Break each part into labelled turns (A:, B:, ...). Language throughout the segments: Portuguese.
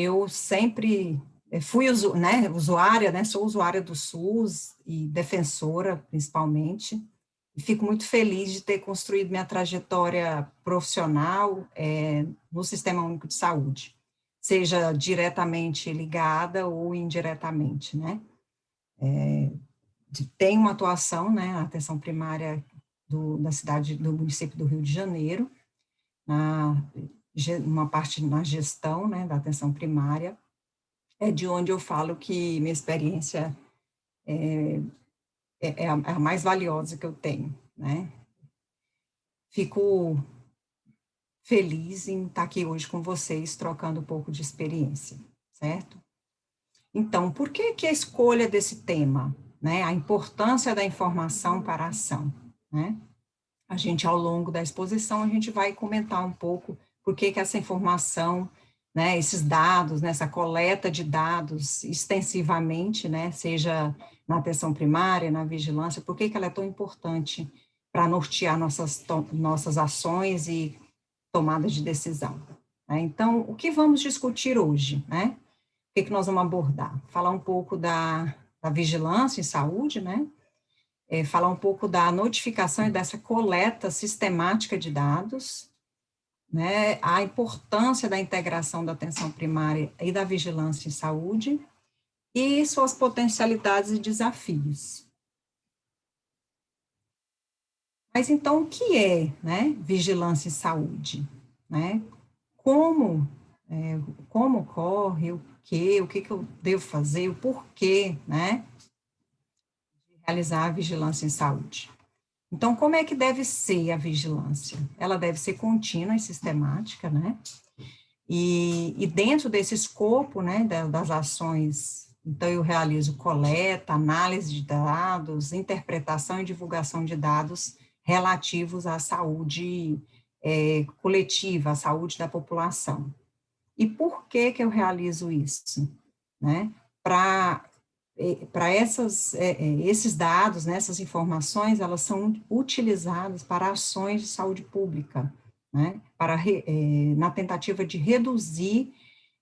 A: Eu sempre fui usuária, né, sou usuária do SUS e defensora, principalmente, e fico muito feliz de ter construído minha trajetória profissional no Sistema Único de Saúde, seja diretamente ligada ou indiretamente, né. Tem uma atuação, né, na atenção primária da cidade, do município do Rio de Janeiro, uma parte na gestão, né, da atenção primária, é de onde eu falo que minha experiência é a mais valiosa que eu tenho, né. Fico feliz em estar aqui hoje com vocês, trocando um pouco de experiência, certo? Então, por que a escolha desse tema, né, a importância da informação para a ação, né? A gente, ao longo da exposição, a gente vai comentar um pouco por que essa informação, né, esses dados, né, essa coleta de dados extensivamente, né, seja na atenção primária, na vigilância, por que ela é tão importante para nortear nossas ações e tomadas de decisão, né? Então, o que vamos discutir hoje, né? O que nós vamos abordar? Falar um pouco da vigilância em saúde, né? Falar um pouco da notificação e dessa coleta sistemática de dados, né, a importância da integração da atenção primária e da vigilância em saúde, e suas potencialidades e desafios. Mas então, o que é, né, vigilância em saúde? Né? Como, como ocorre, o que eu devo fazer, o porquê, né, de realizar a vigilância em saúde? Então, como é que deve ser a vigilância? Ela deve ser contínua e sistemática, né? E dentro desse escopo, né, das ações, então eu realizo coleta, análise de dados, interpretação e divulgação de dados relativos à saúde coletiva, à saúde da população. E por que eu realizo isso? Né? Para esses dados, né, essas informações, elas são utilizadas para ações de saúde pública, né, na tentativa de reduzir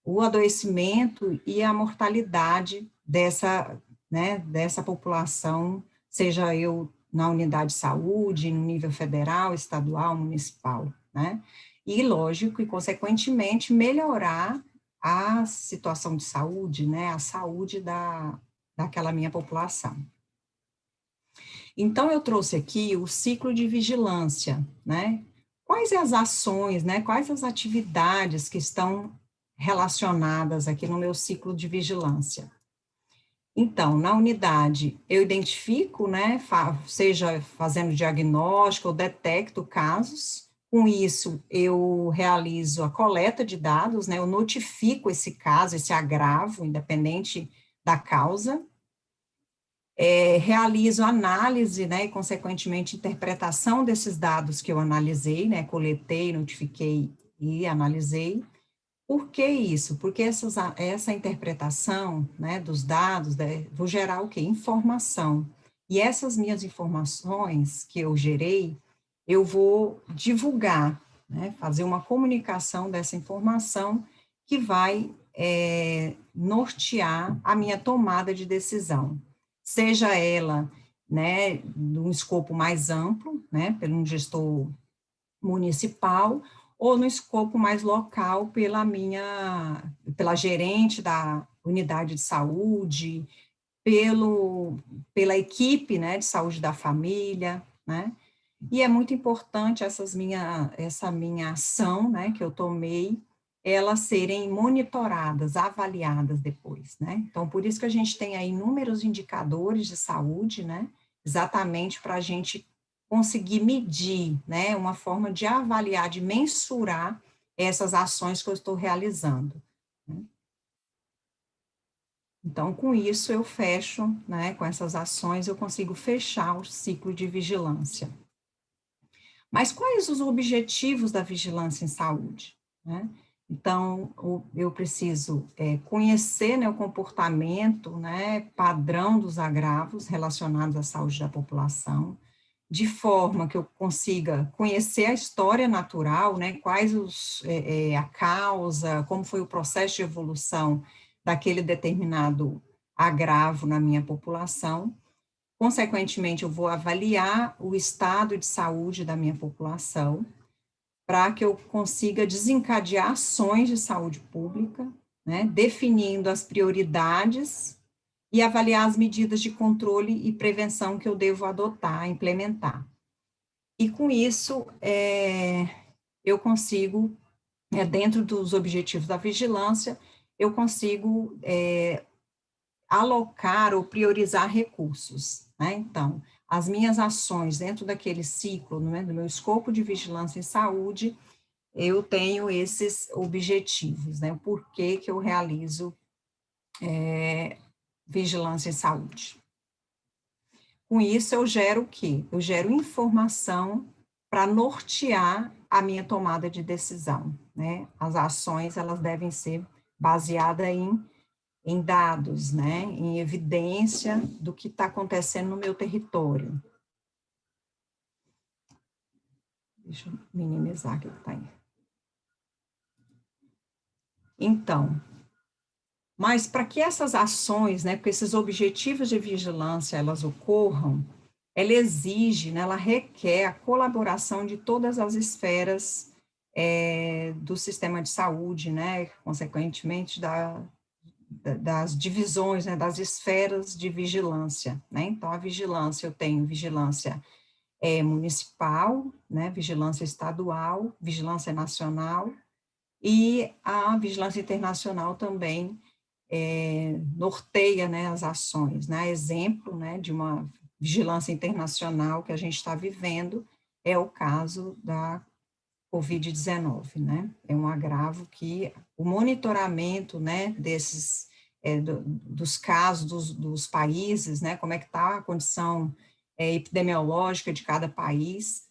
A: o adoecimento e a mortalidade dessa população, seja eu na unidade de saúde, no nível federal, estadual, municipal, né, e lógico, e consequentemente melhorar a situação de saúde, né, a saúde daquela minha população. Então, eu trouxe aqui o ciclo de vigilância, né? Quais as ações, né? Quais as atividades que estão relacionadas aqui no meu ciclo de vigilância? Então, na unidade, eu identifico, né? Seja fazendo diagnóstico ou detecto casos. Com isso, eu realizo a coleta de dados, né? Eu notifico esse caso, esse agravo, independente da causa. Realizo análise, né, e consequentemente interpretação desses dados que eu analisei, né, coletei, notifiquei e analisei. Por que isso? Porque essa interpretação, né, dos dados, né, vou gerar o quê? Informação. E essas minhas informações que eu gerei, eu vou divulgar, né, fazer uma comunicação dessa informação que vai nortear a minha tomada de decisão, seja ela, né, num escopo mais amplo, né, por um gestor municipal, ou no escopo mais local pela gerente da unidade de saúde, pela equipe, né, de saúde da família, né, e é muito importante essa minha ação, né, que eu tomei, elas serem monitoradas, avaliadas depois, né? Então, por isso que a gente tem aí inúmeros indicadores de saúde, né? Exatamente para a gente conseguir medir, né? Uma forma de avaliar, de mensurar essas ações que eu estou realizando, né? Então, com isso eu fecho, né? Com essas ações eu consigo fechar o ciclo de vigilância. Mas quais os objetivos da vigilância em saúde, né? Então, eu preciso conhecer, né, o comportamento, né, padrão dos agravos relacionados à saúde da população. de forma que eu consiga conhecer a história natural, né, quais a causa, como foi o processo de evolução daquele determinado agravo na minha população. Consequentemente, eu vou avaliar o estado de saúde da minha população, para que eu consiga desencadear ações de saúde pública, né, definindo as prioridades e avaliar as medidas de controle e prevenção que eu devo adotar, implementar. E com isso, eu consigo, dentro dos objetivos da vigilância, eu consigo alocar ou priorizar recursos, né? Então, as minhas ações dentro daquele ciclo, né, do meu escopo de vigilância em saúde, eu tenho esses objetivos, né? Por que que eu realizo vigilância em saúde? Com isso, eu gero o quê? Eu gero informação para nortear a minha tomada de decisão, né? As ações, elas devem ser baseadas em dados, né? Em evidência do que está acontecendo no meu território. Deixa eu minimizar aqui que está aí. Então, mas para que essas ações, né, porque esses objetivos de vigilância, elas ocorram, ela exige, né, ela requer a colaboração de todas as esferas do sistema de saúde, né, consequentemente das divisões, né, das esferas de vigilância, né, então a vigilância, eu tenho vigilância municipal, né, vigilância estadual, vigilância nacional, e a vigilância internacional também norteia, né, as ações, né, exemplo, né, de uma vigilância internacional que a gente está vivendo é o caso da Covid-19, né, é um agravo que o monitoramento, né, dos casos dos países, né, como é que está a condição epidemiológica de cada país,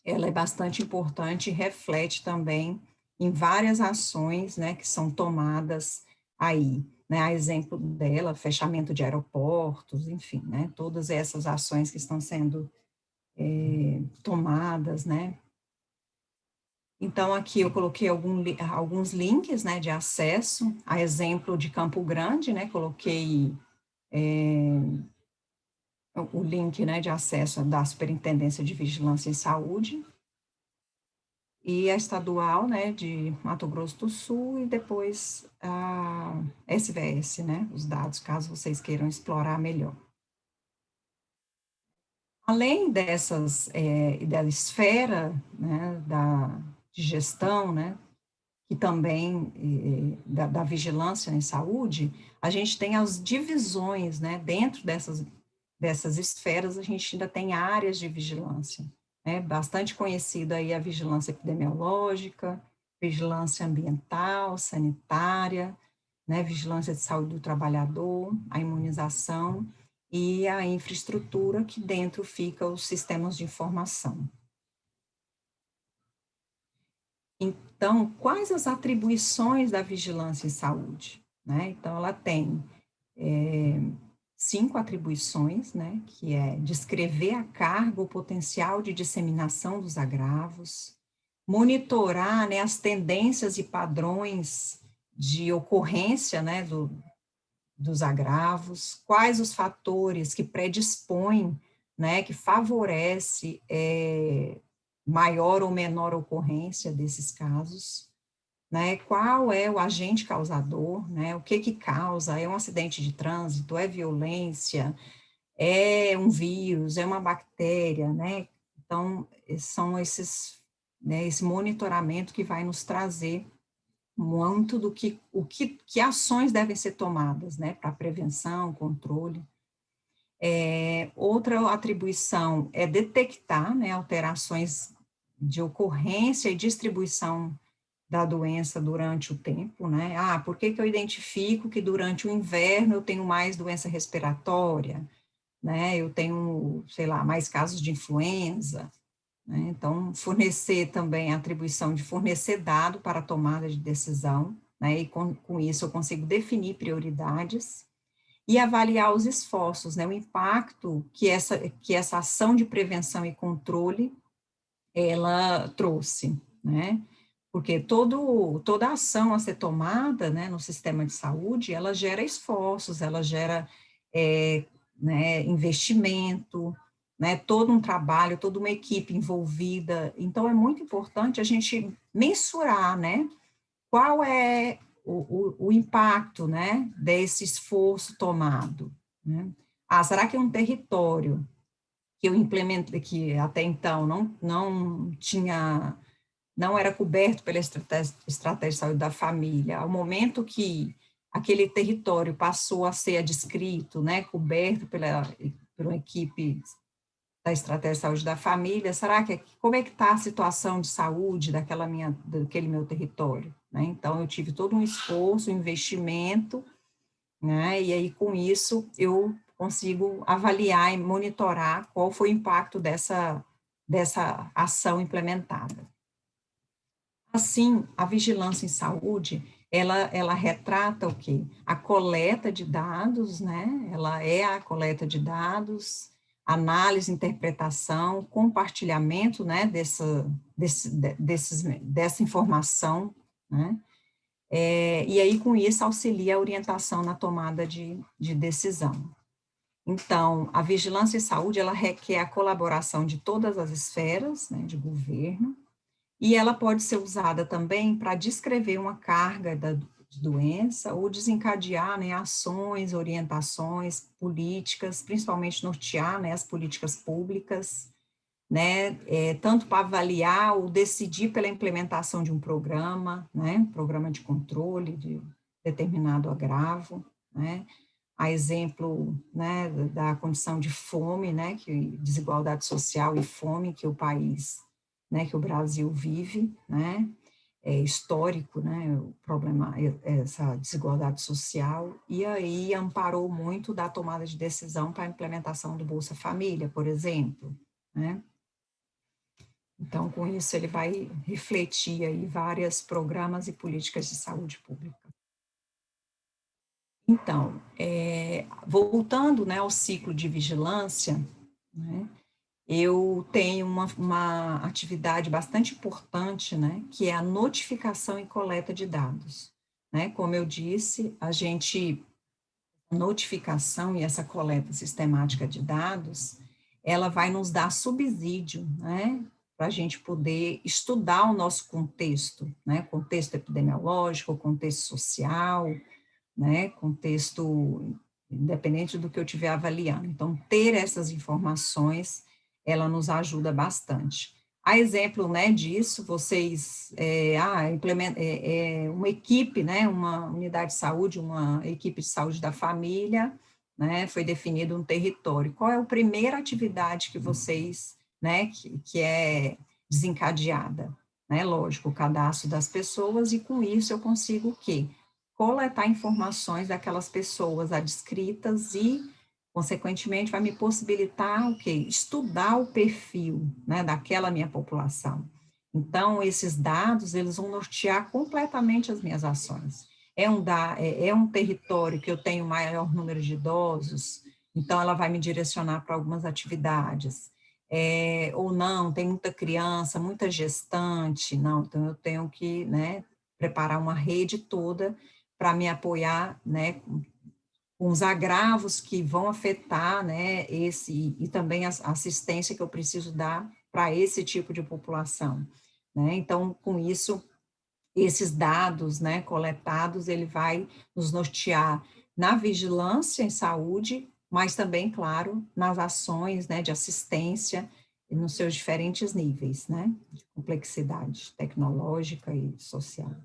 A: ela é bastante importante e reflete também em várias ações, né, que são tomadas aí, né, a exemplo dela, fechamento de aeroportos, enfim, né, todas essas ações que estão sendo tomadas, né. Então, aqui eu coloquei alguns links, né, de acesso, a exemplo de Campo Grande, né, coloquei o link, né, de acesso da Superintendência de Vigilância em Saúde, e a estadual, né, de Mato Grosso do Sul, e depois a SVS, né, os dados, caso vocês queiram explorar melhor. Além da esfera, né, de gestão, né, e também da vigilância em saúde, a gente tem as divisões, né, dentro dessas esferas, a gente ainda tem áreas de vigilância, né, bastante conhecida aí a vigilância epidemiológica, vigilância ambiental, sanitária, né, vigilância de saúde do trabalhador, a imunização e a infraestrutura, que dentro fica os sistemas de informação. Então, quais as atribuições da vigilância em saúde? Né? Então, ela tem 5 atribuições, né, que é descrever a carga ou potencial de disseminação dos agravos, monitorar, né, as tendências e padrões de ocorrência, né, dos agravos, quais os fatores que predispõem, né, que favorece maior ou menor ocorrência desses casos, né, qual é o agente causador, né, o que causa, é um acidente de trânsito, é violência, é um vírus, é uma bactéria, né, então, são né, esse monitoramento que vai nos trazer muito do que ações devem ser tomadas, né, para prevenção, controle. Outra atribuição é detectar, né, alterações de ocorrência e distribuição da doença durante o tempo, né? Ah, por que eu identifico que durante o inverno eu tenho mais doença respiratória, né? Eu tenho, sei lá, mais casos de influenza, né? Então, fornecer também a atribuição de fornecer dado para a tomada de decisão, né? E com isso eu consigo definir prioridades e avaliar os esforços, né, o impacto que essa ação de prevenção e controle, ela trouxe, né, porque toda ação a ser tomada, né, no sistema de saúde, ela gera esforços, ela gera, né, investimento, né, todo um trabalho, toda uma equipe envolvida, então é muito importante a gente mensurar, né, qual é o impacto, né, desse esforço tomado, né? Ah, será que um território que eu implemento, que até então não tinha, não era coberto pela estratégia de saúde da família, ao momento que aquele território passou a ser adscrito, né, coberto pela equipe da estratégia de saúde da família, será que, como é que está a situação de saúde daquele meu território, né? Então, eu tive todo um esforço, um investimento, né, e aí, com isso, eu consigo avaliar e monitorar qual foi o impacto dessa ação implementada. Assim, a vigilância em saúde, ela retrata o quê? A coleta de dados, né? Ela é a coleta de dados, análise, interpretação, compartilhamento, né, dessa informação, né? E aí, com isso, auxilia a orientação na tomada de decisão. Então, a vigilância em saúde, ela requer a colaboração de todas as esferas, né, de governo, e ela pode ser usada também para descrever uma carga de doença ou desencadear, né, ações, orientações, políticas, principalmente nortear, né, as políticas públicas, né, tanto para avaliar ou decidir pela implementação de um programa, né, programa de controle de determinado agravo, né, a exemplo, né, da condição de fome, né, que desigualdade social e fome que o país, né, que o Brasil vive, né, é histórico, né, o problema, essa desigualdade social, e aí amparou muito da tomada de decisão para a implementação do Bolsa Família, por exemplo, né. Então, com isso, ele vai refletir aí vários programas e políticas de saúde pública. Então, voltando, né, ao ciclo de vigilância, né, eu tenho uma atividade bastante importante, né, que é a notificação e coleta de dados, né, como eu disse, a notificação e essa coleta sistemática de dados, ela vai nos dar subsídio, né, para a gente poder estudar o nosso contexto, né, contexto epidemiológico, contexto social, né, contexto independente do que eu estiver avaliando. Então, ter essas informações, ela nos ajuda bastante. A exemplo, né, disso, vocês, uma equipe, né, uma unidade de saúde, uma equipe de saúde da família, né, foi definido um território. Qual é a primeira atividade que vocês, né, que é desencadeada? Né, lógico, o cadastro das pessoas, e com isso eu consigo o quê? Coletar informações daquelas pessoas adscritas e, consequentemente, vai me possibilitar o quê? Estudar o perfil, né, daquela minha população. Então, esses dados, eles vão nortear completamente as minhas ações. É um território que eu tenho maior número de idosos, então ela vai me direcionar para algumas atividades. Ou não, tem muita criança, muita gestante, não, então eu tenho que, né, preparar uma rede toda para me apoiar, né, com os agravos que vão afetar, né, e também a assistência que eu preciso dar para esse tipo de população, né? Então, com isso, esses dados, né, coletados, ele vai nos nortear na vigilância em saúde, mas também, claro, nas ações, né, de assistência nos seus diferentes níveis, né, de complexidade tecnológica e social.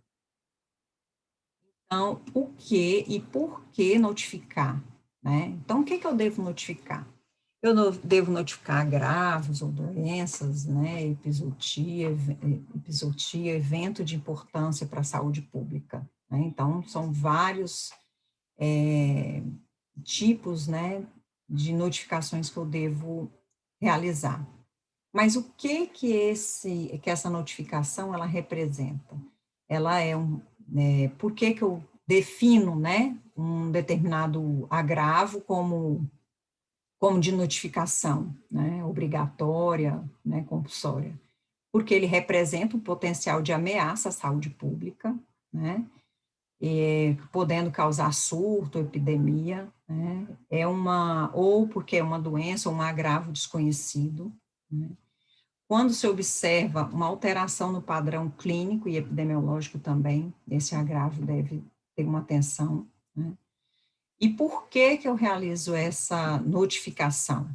A: Então, o que e por que notificar, né? Então, o que que eu devo notificar? Devo notificar agravos ou doenças, né, epizotia, evento de importância para a saúde pública, né? Então, são vários tipos, né, de notificações que eu devo realizar. Mas o que que essa notificação ela representa? Ela é por que que eu defino, né, um determinado agravo como de notificação, né, obrigatória, né, compulsória, porque ele representa um potencial de ameaça à saúde pública, né, podendo causar surto, epidemia, né, ou porque é uma doença ou um agravo desconhecido, né. Quando se observa uma alteração no padrão clínico e epidemiológico também, esse agravo deve ter uma atenção, né. E por que que eu realizo essa notificação?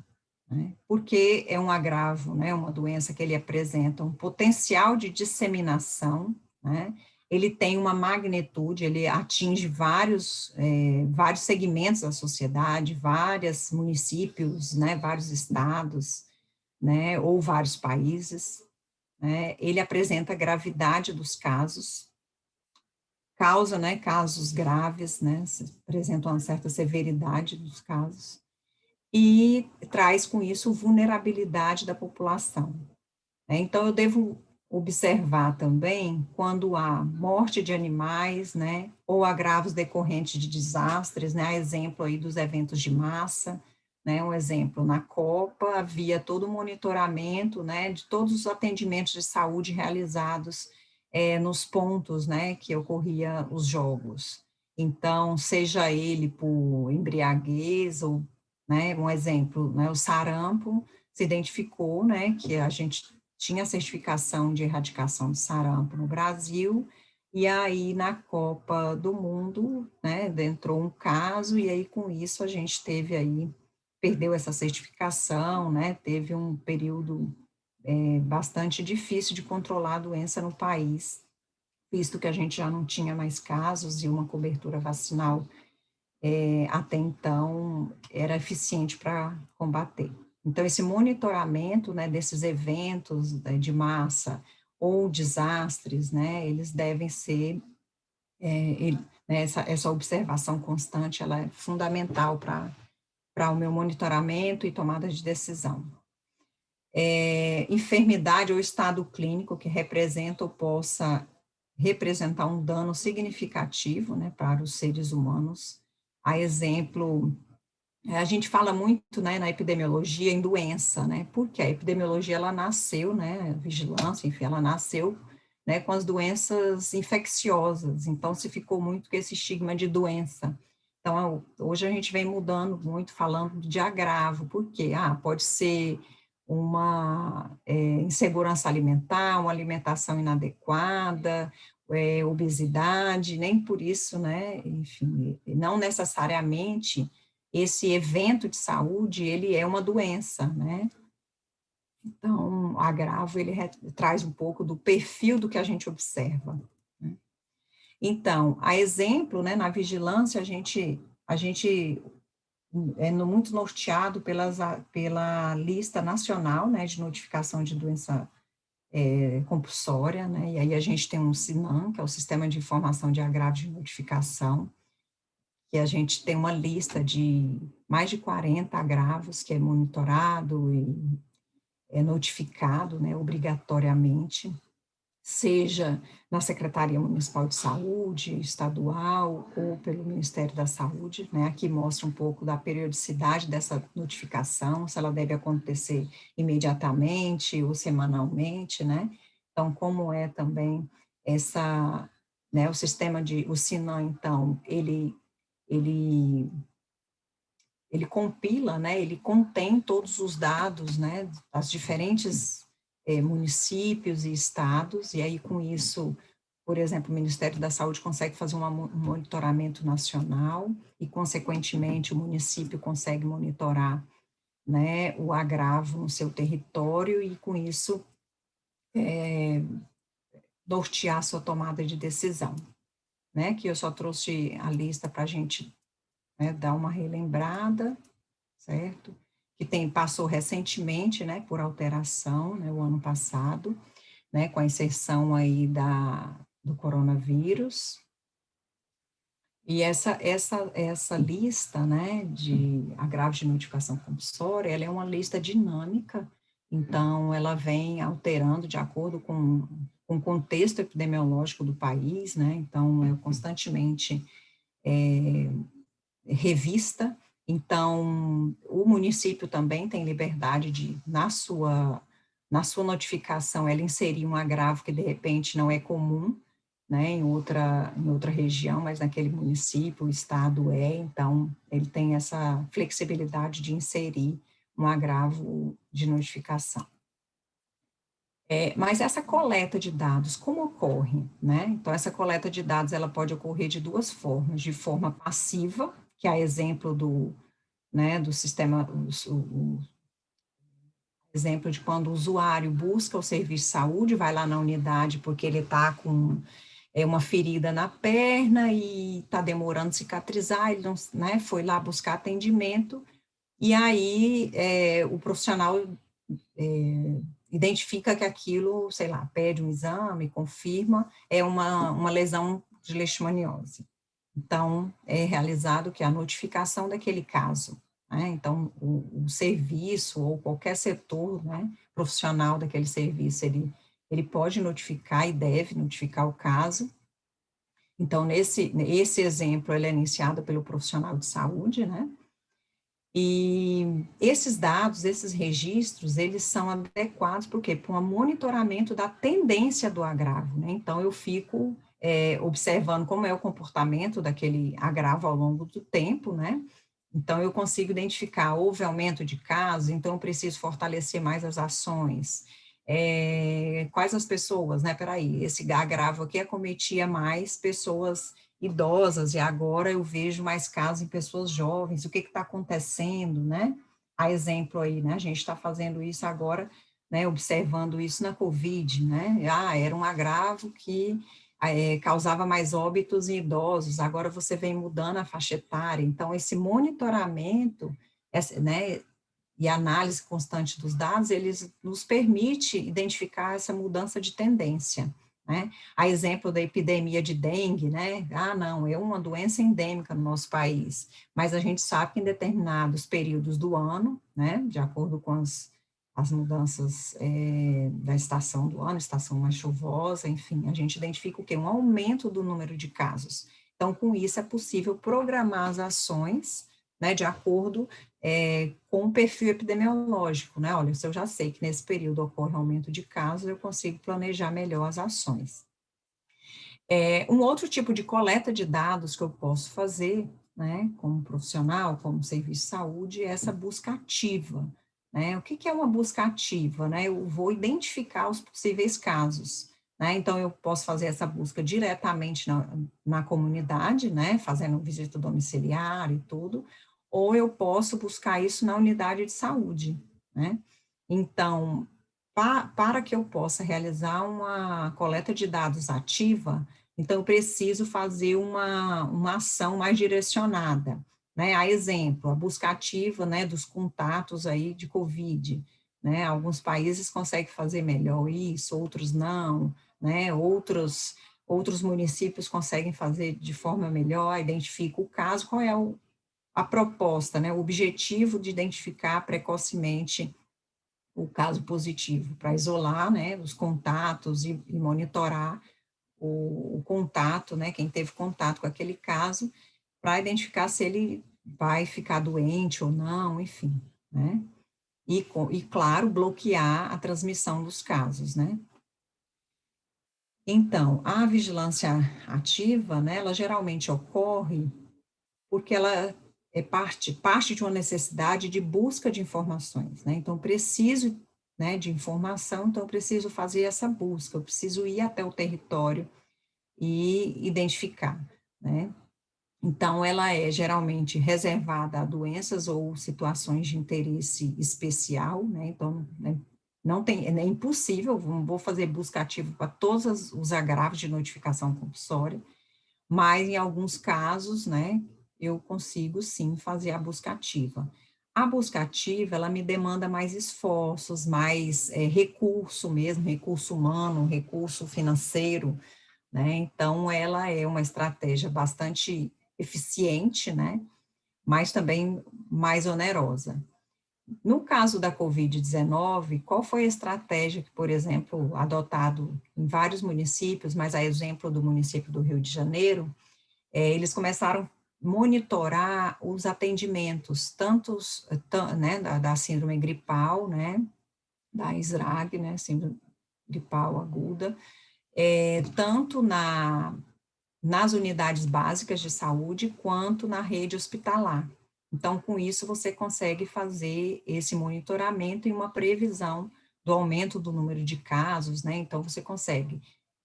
A: Né? Porque é um agravo, né, uma doença que ele apresenta um potencial de disseminação, né, ele tem uma magnitude, ele atinge vários segmentos da sociedade, vários municípios, né, vários estados, né, ou vários países, né, ele apresenta a gravidade dos casos, causa, né, casos graves, né, apresentam uma certa severidade dos casos, e traz com isso vulnerabilidade da população, né. Então eu devo observar também quando há morte de animais, né, ou agravos decorrentes de desastres, né, a exemplo aí dos eventos de massa, né, um exemplo, na Copa havia todo o monitoramento, né, de todos os atendimentos de saúde realizados, nos pontos, né, que ocorria os jogos. Então, seja ele por embriaguez ou, né, um exemplo, né, o sarampo, se identificou, né, que a gente tinha certificação de erradicação do sarampo no Brasil, e aí na Copa do Mundo, né, entrou um caso, e aí com isso a gente teve aí, perdeu essa certificação, né, teve um período bastante difícil de controlar a doença no país, visto que a gente já não tinha mais casos e uma cobertura vacinal até então era eficiente para combater. Então, esse monitoramento, né, desses eventos, né, de massa ou desastres, né, eles devem ser, né, essa observação constante, ela é fundamental para o meu monitoramento e tomada de decisão. Enfermidade ou estado clínico que representa ou possa representar um dano significativo, né, para os seres humanos, a exemplo, a gente fala muito, né, na epidemiologia em doença, né, porque a epidemiologia, ela nasceu, né, a vigilância, enfim, ela nasceu, né, com as doenças infecciosas, então se ficou muito com esse estigma de doença. Então, hoje a gente vem mudando muito, falando de agravo, porque, pode ser uma insegurança alimentar, uma alimentação inadequada, obesidade, nem por isso, né, enfim, não necessariamente esse evento de saúde, ele é uma doença, né? Então, o agravo, ele traz um pouco do perfil do que a gente observa, né? Então, a exemplo, né, na vigilância, a gente muito norteado pela lista nacional, né, de notificação de doença compulsória, né, e aí a gente tem um SINAM, que é o Sistema de Informação de Agravos de Notificação, que a gente tem uma lista de mais de 40 agravos que é monitorado e é notificado, né, obrigatoriamente, seja na Secretaria Municipal de Saúde, estadual, ou pelo Ministério da Saúde, né, aqui mostra um pouco da periodicidade dessa notificação, se ela deve acontecer imediatamente ou semanalmente, né, então, como é também né, o SINAM, então, ele ele compila, né, ele contém todos os dados, né, das diferentes municípios e estados, e aí com isso, por exemplo, o Ministério da Saúde consegue fazer um monitoramento nacional e, consequentemente, o município consegue monitorar, né, o agravo no seu território e, com isso, nortear a sua tomada de decisão, né, que eu só trouxe a lista para a gente, né, dar uma relembrada, certo? Que passou recentemente, né, por alteração, né, o ano passado, né, com a inserção aí do coronavírus. E essa lista, né, de agravos de notificação compulsória, ela é uma lista dinâmica, então ela vem alterando de acordo com o contexto epidemiológico do país, né, então constantemente revista. Então, o município também tem liberdade de, na sua notificação, ela inserir um agravo que, de repente, não é comum, né, em outra região, mas naquele município, o estado então, ele tem essa flexibilidade de inserir um agravo de notificação. Mas essa coleta de dados, como ocorre, né? Então, essa coleta de dados, ela pode ocorrer de duas formas, de forma passiva, que é exemplo do, né, do sistema, o exemplo de quando o usuário busca o serviço de saúde, vai lá na unidade porque ele está com uma ferida na perna e está demorando a cicatrizar, ele não, né, foi lá buscar atendimento, e aí o profissional identifica que aquilo, sei lá, pede um exame, confirma, é uma lesão de leishmaniose. Então, é realizado que a notificação daquele caso, né? Então, o serviço ou qualquer setor, né, profissional daquele serviço, ele pode notificar e deve notificar o caso. Então, esse exemplo, ele é iniciado pelo profissional de saúde, né? E esses dados, esses registros, eles são adequados para um monitoramento da tendência do agravo, né? Então, eu fico observando como é o comportamento daquele agravo ao longo do tempo, né? Então, eu consigo identificar, houve aumento de casos, então eu preciso fortalecer mais as ações. Quais as pessoas, né? Peraí, esse agravo aqui acometia mais pessoas idosas, e agora eu vejo mais casos em pessoas jovens, o que está acontecendo, né? A exemplo aí, né? A gente está fazendo isso agora, né? Observando isso na Covid, né? Era um agravo que causava mais óbitos em idosos, agora você vem mudando a faixa etária, então esse monitoramento, né? E a análise constante dos dados, eles nos permite identificar essa mudança de tendência, né? A exemplo da epidemia de dengue, né? Não, é uma doença endêmica no nosso país, mas a gente sabe que em determinados períodos do ano, né, de acordo com as mudanças da estação do ano, estação mais chuvosa, enfim, a gente identifica o quê? Um aumento do número de casos. Então, com isso, é possível programar as ações, né, de acordo com o perfil epidemiológico, né? Olha, se eu já sei que nesse período ocorre aumento de casos, eu consigo planejar melhor as ações. Um outro tipo de coleta de dados que eu posso fazer, né, como profissional, como serviço de saúde, é essa busca ativa, né? O que é uma busca ativa, né? Eu vou identificar os possíveis casos, né? Então, eu posso fazer essa busca diretamente na comunidade, né, fazendo visita domiciliar e tudo, ou eu posso buscar isso na unidade de saúde, né? Então, para que eu possa realizar uma coleta de dados ativa, então eu preciso fazer uma ação mais direcionada, né? A exemplo, a busca ativa, né, dos contatos aí de COVID, né? Alguns países conseguem fazer melhor isso, outros não, né? Outros municípios conseguem fazer de forma melhor, identifica o caso, qual é a proposta, né? O objetivo de identificar precocemente o caso positivo, para isolar, né, os contatos e monitorar o contato, né, quem teve contato com aquele caso, para identificar se ele vai ficar doente ou não, enfim, né, e claro, bloquear a transmissão dos casos, né. Então, a vigilância ativa, né, ela geralmente ocorre porque ela parte de uma necessidade de busca de informações, né? Então, preciso, né, de informação, então, eu preciso fazer essa busca, eu preciso ir até o território e identificar, né? Então, ela é geralmente reservada a doenças ou situações de interesse especial, né? Então, né, não tem, é impossível, vou fazer busca ativa para todos os agravos de notificação compulsória, mas em alguns casos, né, eu consigo sim fazer a busca ativa. A busca ativa, ela me demanda mais esforços, mais recurso mesmo, recurso humano, recurso financeiro, né, então ela é uma estratégia bastante eficiente, né, mas também mais onerosa. No caso da Covid-19, qual foi a estratégia que, por exemplo, adotado em vários municípios, mas a exemplo do município do Rio de Janeiro, eles começaram a monitorar os atendimentos, né, da síndrome gripal, né, da SRAG, né, síndrome gripal aguda, tanto nas unidades básicas de saúde, quanto na rede hospitalar. Então, com isso, você consegue fazer esse monitoramento e uma previsão do aumento do número de casos, né? Então, você consegue,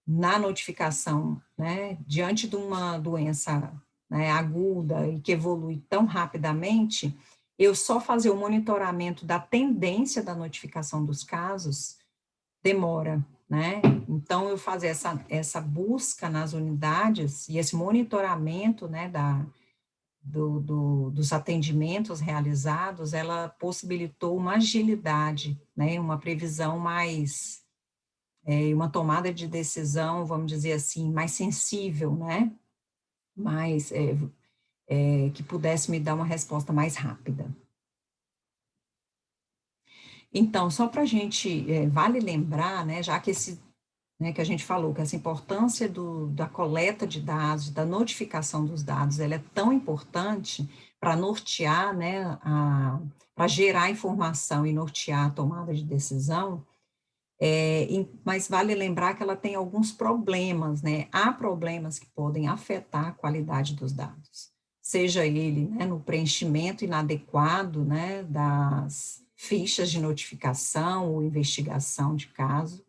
A: na notificação, né, diante de uma doença, né, aguda e que evolui tão rapidamente, eu só fazer o monitoramento da tendência da notificação dos casos demora, né? Então, eu fazer essa busca nas unidades e esse monitoramento, né, dos atendimentos realizados, ela possibilitou uma agilidade, né, uma previsão mais, uma tomada de decisão, vamos dizer assim, mais sensível, né, mais, que pudesse me dar uma resposta mais rápida. Então, só para a gente, vale lembrar, né, já que né, que a gente falou, que essa importância da coleta de dados, da notificação dos dados, ela é tão importante para nortear, né, para gerar informação e nortear a tomada de decisão, mas vale lembrar que ela tem alguns problemas, né, há problemas que podem afetar a qualidade dos dados, seja ele, né, no preenchimento inadequado, né, das fichas de notificação ou investigação de caso,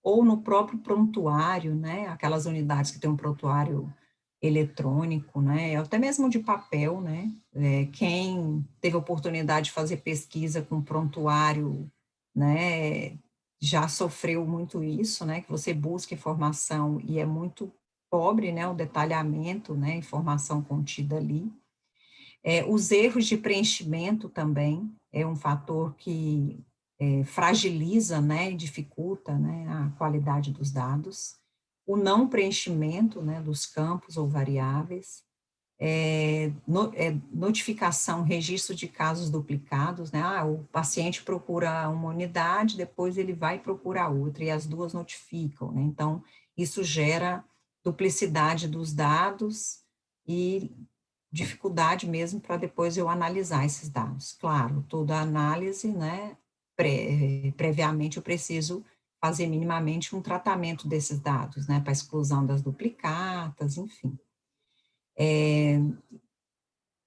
A: ou no próprio prontuário, né, aquelas unidades que tem um prontuário eletrônico, né, até mesmo de papel, né, quem teve a oportunidade de fazer pesquisa com prontuário, né, já sofreu muito isso, né, que você busca informação e é muito pobre, né, o detalhamento, né, informação contida ali. Os erros de preenchimento também é um fator que fragiliza, né, e dificulta, né, a qualidade dos dados. O não preenchimento, né, dos campos ou variáveis, notificação, registro de casos duplicados, né, o paciente procura uma unidade, depois ele vai procurar outra, e as duas notificam, né, então, isso gera duplicidade dos dados e dificuldade mesmo para depois eu analisar esses dados. Claro, toda análise, né, previamente eu preciso fazer minimamente um tratamento desses dados, né, para exclusão das duplicatas, enfim.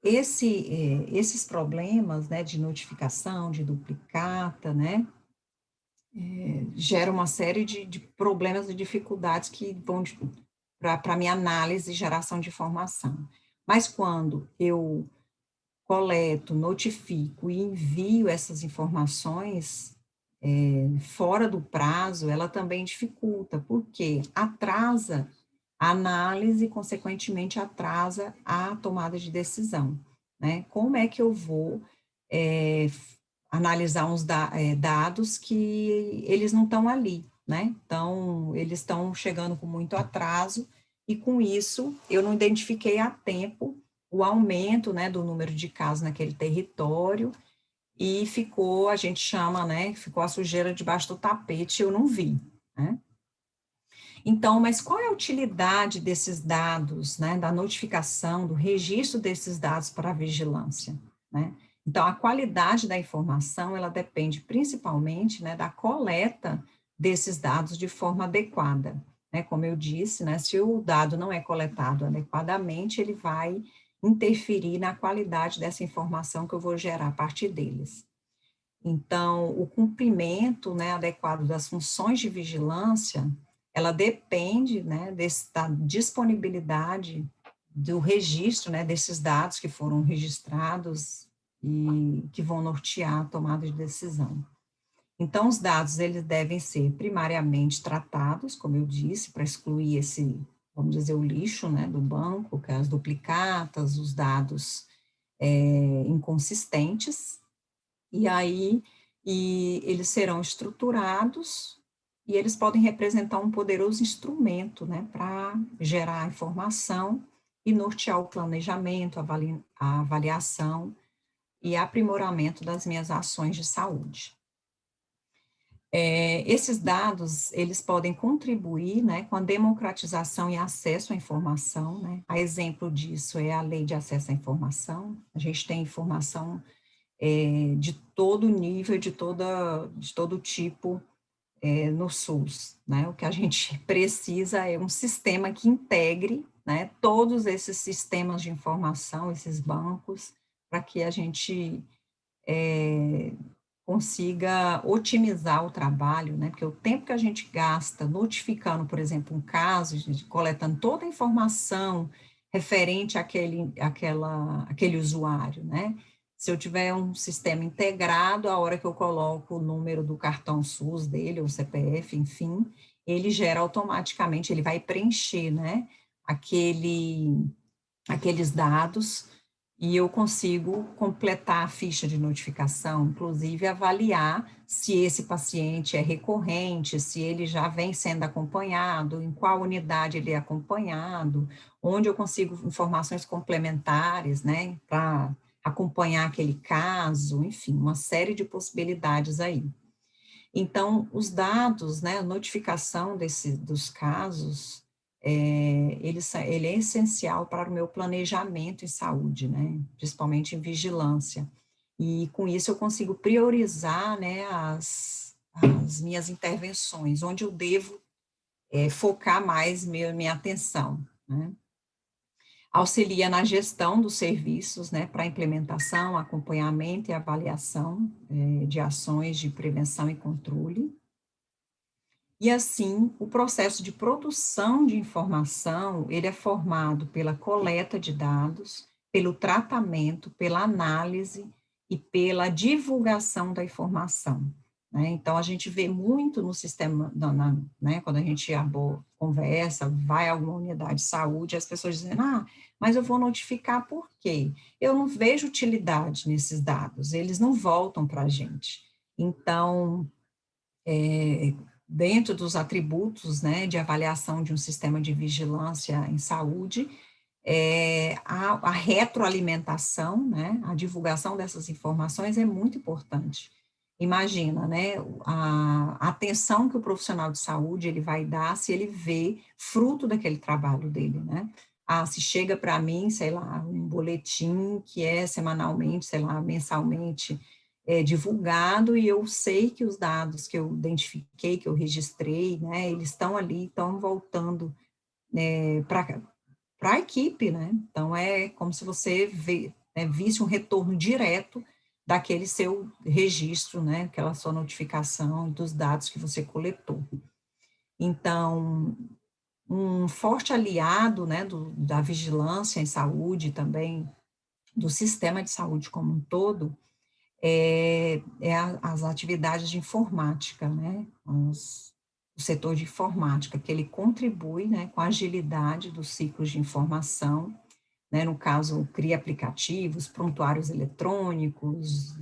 A: Esses problemas, né, de notificação, de duplicata, né, geram uma série de problemas e dificuldades que vão para a minha análise e geração de informação. Mas quando eu coleto, notifico e envio essas informações fora do prazo, ela também dificulta, porque atrasa a análise e, consequentemente, atrasa a tomada de decisão, né? Como é que eu vou analisar uns dados que eles não estão ali, né? Então, eles estão chegando com muito atraso, e com isso, eu não identifiquei a tempo o aumento, né, do número de casos naquele território, e ficou, a gente chama, né, ficou a sujeira debaixo do tapete, eu não vi, né? Então, mas qual é a utilidade desses dados, né, da notificação, do registro desses dados para a vigilância, né? Então, a qualidade da informação, ela depende principalmente, né, da coleta desses dados de forma adequada, né? Como eu disse, né, se o dado não é coletado adequadamente, ele vai interferir na qualidade dessa informação que eu vou gerar a partir deles. Então, o cumprimento, né, adequado das funções de vigilância, ela depende, né, da disponibilidade do registro, né, desses dados que foram registrados e que vão nortear a tomada de decisão. Então, os dados, eles devem ser primariamente tratados, como eu disse, para excluir esse, vamos dizer, o lixo, né, do banco, que é as duplicatas, os dados inconsistentes, e aí eles serão estruturados e eles podem representar um poderoso instrumento, né, para gerar informação e nortear o planejamento, a avaliação e aprimoramento das minhas ações de saúde. Esses dados, eles podem contribuir, né, com a democratização e acesso à informação, né, a exemplo disso é a Lei de Acesso à Informação, a gente tem informação de todo nível, de todo tipo no SUS, né, o que a gente precisa é um sistema que integre, né, todos esses sistemas de informação, esses bancos, para que a gente consiga otimizar o trabalho, né, porque o tempo que a gente gasta notificando, por exemplo, um caso, coletando toda a informação referente àquele usuário, né, se eu tiver um sistema integrado, a hora que eu coloco o número do cartão SUS dele, ou CPF, enfim, ele gera automaticamente, ele vai preencher, né, aqueles dados, e eu consigo completar a ficha de notificação, inclusive avaliar se esse paciente é recorrente, se ele já vem sendo acompanhado, em qual unidade ele é acompanhado, onde eu consigo informações complementares, né, para acompanhar aquele caso, enfim, uma série de possibilidades aí. Então, os dados, né, a notificação dos casos, ele é essencial para o meu planejamento em saúde, né, principalmente em vigilância. E com isso eu consigo priorizar, né, as minhas intervenções, onde eu devo focar mais minha atenção, né. Auxilia na gestão dos serviços, né, para implementação, acompanhamento e avaliação de ações de prevenção e controle. E assim, o processo de produção de informação, ele é formado pela coleta de dados, pelo tratamento, pela análise e pela divulgação da informação, né? Então, a gente vê muito no sistema, né, quando a gente conversa, vai a alguma unidade de saúde, as pessoas dizendo, mas eu vou notificar por quê? Eu não vejo utilidade nesses dados, eles não voltam para a gente. Então, dentro dos atributos, né, de avaliação de um sistema de vigilância em saúde, a retroalimentação, né, a divulgação dessas informações é muito importante. Imagina, né, a atenção que o profissional de saúde ele vai dar se ele vê fruto daquele trabalho dele, né? Se chega para mim, sei lá, um boletim que é semanalmente, sei lá, mensalmente, divulgado, e eu sei que os dados que eu identifiquei, que eu registrei, né, eles estão ali, estão voltando para a equipe, né? Então, é como se você visse um retorno direto daquele seu registro, né? Aquela sua notificação dos dados que você coletou. Então, um forte aliado, né, da vigilância em saúde também, do sistema de saúde como um todo, as atividades de informática, né, o setor de informática, que ele contribui, né, com a agilidade dos ciclos de informação, né, no caso, cria aplicativos, prontuários eletrônicos,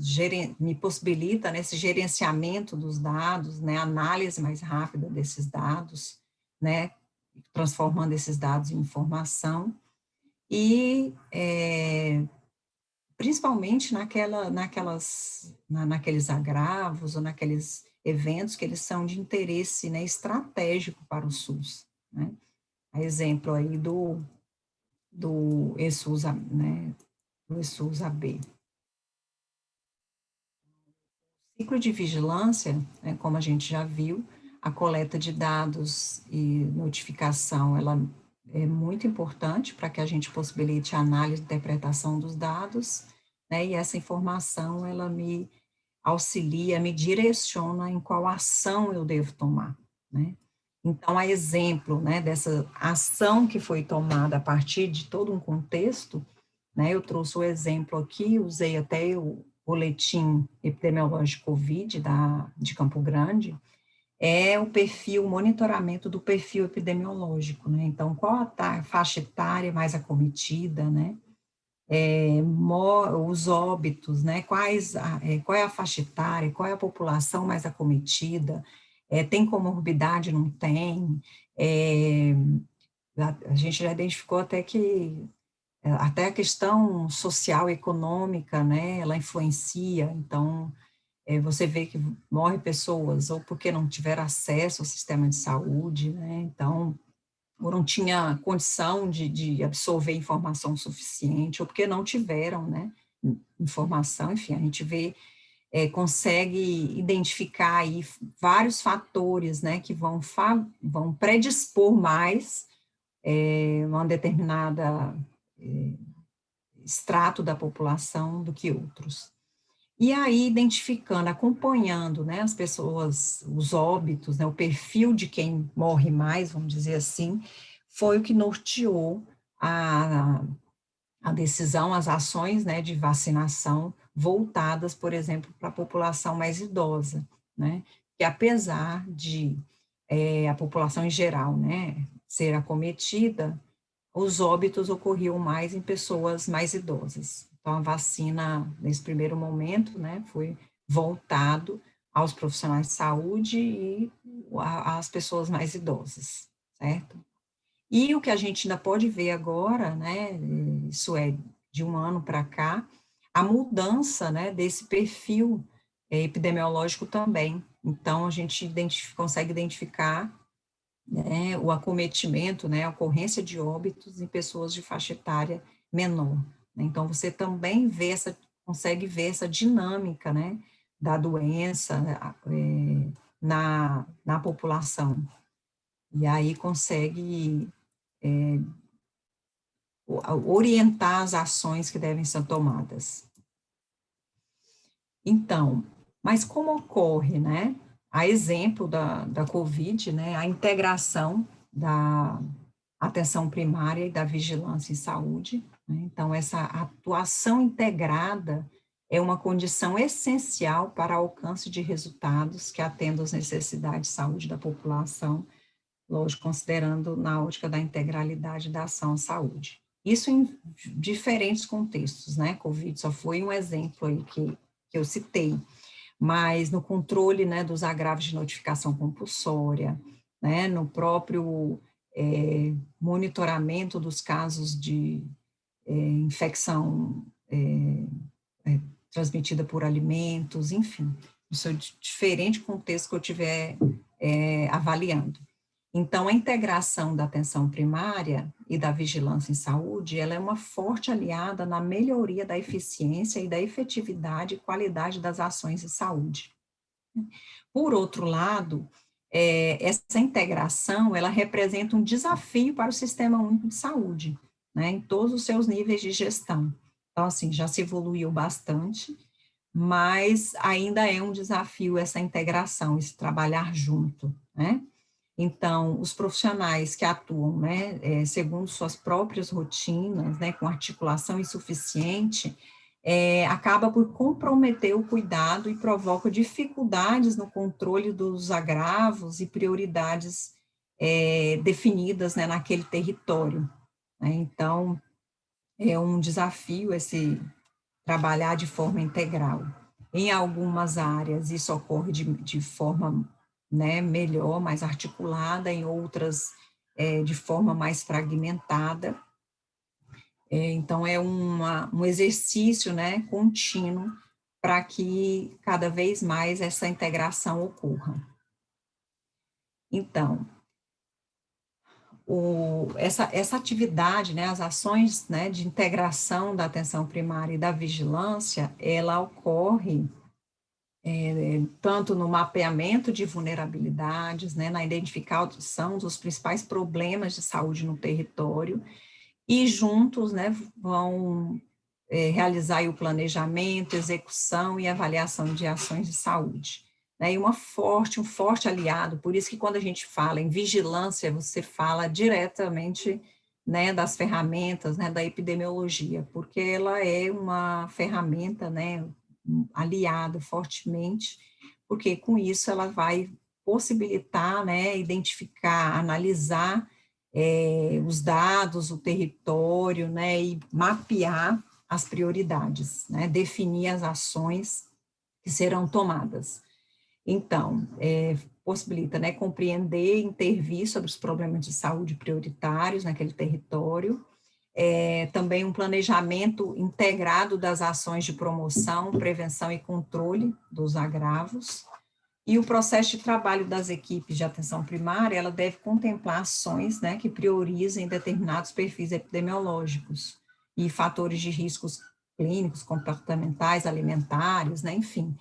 A: me possibilita, né, esse gerenciamento dos dados, né, análise mais rápida desses dados, né, transformando esses dados em informação, e principalmente naqueles agravos ou naqueles eventos que eles são de interesse, né, estratégico para o SUS, né? A exemplo aí do ESUS, né, do ESUS AB. Ciclo de vigilância, né, como a gente já viu, a coleta de dados e notificação, ela é muito importante para que a gente possibilite a análise e interpretação dos dados, né, e essa informação, ela me auxilia, me direciona em qual ação eu devo tomar, né. Então, a exemplo, né, dessa ação que foi tomada a partir de todo um contexto, né, eu trouxe o exemplo aqui, usei até o boletim epidemiológico COVID de Campo Grande, é o monitoramento do perfil epidemiológico, né, então qual a faixa etária mais acometida, né, os óbitos, né, qual é a faixa etária, qual é a população mais acometida, tem comorbidade, não tem, a gente já identificou até a questão social, econômica, né, ela influencia, então, você vê que morrem pessoas ou porque não tiveram acesso ao sistema de saúde, né, então, ou não tinha condição de absorver informação suficiente, ou porque não tiveram, né, informação, enfim, a gente vê, consegue identificar aí vários fatores, né, que vão predispor mais uma determinada extrato da população do que outros. E aí, identificando, acompanhando, né, as pessoas, os óbitos, né, o perfil de quem morre mais, vamos dizer assim, foi o que norteou a, a decisão, as ações, né, de vacinação voltadas, por exemplo, para a população mais idosa, né, que apesar de a população em geral, né, ser acometida, os óbitos ocorriam mais em pessoas mais idosas. Então, a vacina, nesse primeiro momento, né, foi voltado aos profissionais de saúde e às pessoas mais idosas, certo? E o que a gente ainda pode ver agora, né, isso é de um ano para cá, a mudança, né, desse perfil epidemiológico também. Então, a gente consegue identificar, né, o acometimento, né, a ocorrência de óbitos em pessoas de faixa etária menor. Né? Então, você também consegue ver essa dinâmica, né, da doença na população. E aí consegue orientar as ações que devem ser tomadas. Então, mas como ocorre, né? A exemplo da COVID, né? A integração da atenção primária e da vigilância em saúde, né? Então, essa atuação integrada é uma condição essencial para alcance de resultados que atendam às necessidades de saúde da população, lógico, considerando na ótica da integralidade da ação à saúde. Isso em diferentes contextos, né? Covid só foi um exemplo aí que eu citei, mas no controle, né, dos agravos de notificação compulsória, né, no próprio monitoramento dos casos de infecção transmitida por alimentos, enfim, isso é diferente contexto que eu estiver avaliando. Então, a integração da atenção primária e da vigilância em saúde, ela é uma forte aliada na melhoria da eficiência e da efetividade e qualidade das ações de saúde. Por outro lado, essa integração, ela representa um desafio para o Sistema Único de Saúde, né, em todos os seus níveis de gestão. Então, assim, já se evoluiu bastante, mas ainda é um desafio essa integração, esse trabalhar junto, né? Então, os profissionais que atuam, né, segundo suas próprias rotinas, né, com articulação insuficiente, acaba por comprometer o cuidado e provoca dificuldades no controle dos agravos e prioridades definidas, né, naquele território. Né? Então, é um desafio esse trabalhar de forma integral. Em algumas áreas, isso ocorre de forma, né, melhor, mais articulada, em outras, de forma mais fragmentada. Então, é um exercício, né, contínuo para que cada vez mais essa integração ocorra. Então, essa atividade, né, as ações, né, de integração da atenção primária e da vigilância, ela ocorre tanto no mapeamento de vulnerabilidades, né, na identificação dos principais problemas de saúde no território, e juntos, né, vão realizar aí o planejamento, execução e avaliação de ações de saúde. Né, e um forte aliado, por isso que quando a gente fala em vigilância, você fala diretamente, né, das ferramentas, né, da epidemiologia, porque ela é uma ferramenta, né, aliada fortemente, porque com isso ela vai possibilitar, né, identificar, analisar os dados, o território, né, e mapear as prioridades, né, definir as ações que serão tomadas. Então, possibilita, né, compreender e intervir sobre os problemas de saúde prioritários naquele território, Também um planejamento integrado das ações de promoção, prevenção e controle dos agravos. E o processo de trabalho das equipes de atenção primária, ela deve contemplar ações, né, que priorizem determinados perfis epidemiológicos e fatores de riscos clínicos, comportamentais, alimentares, né, enfim.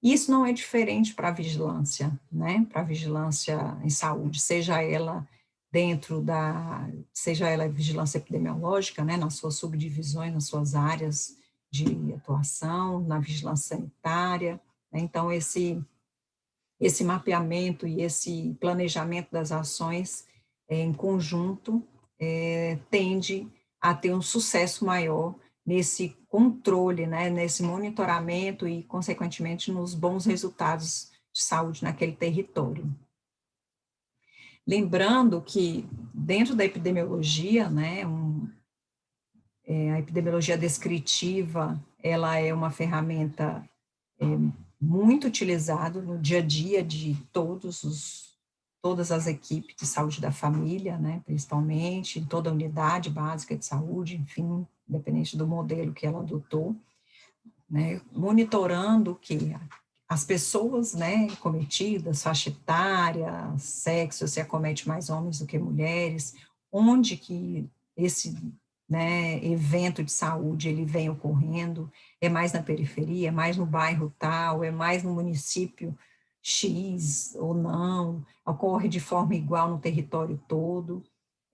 A: Isso não é diferente para a vigilância, né, para a vigilância em saúde, seja ela vigilância epidemiológica, né, nas suas subdivisões, nas suas áreas de atuação, na vigilância sanitária, né, então esse mapeamento e esse planejamento das ações em conjunto tende a ter um sucesso maior nesse controle, né, nesse monitoramento e, consequentemente, nos bons resultados de saúde naquele território. Lembrando que, dentro da epidemiologia, né, a epidemiologia descritiva, ela é uma ferramenta muito utilizada no dia a dia de todas as equipes de saúde da família, né, principalmente, em toda a unidade básica de saúde, enfim, independente do modelo que ela adotou, né, monitorando que as pessoas, né, cometidas, faixa etária, sexo, se acomete mais homens do que mulheres, onde que esse, né, evento de saúde ele vem ocorrendo, é mais na periferia, é mais no bairro tal, é mais no município X ou não, ocorre de forma igual no território todo,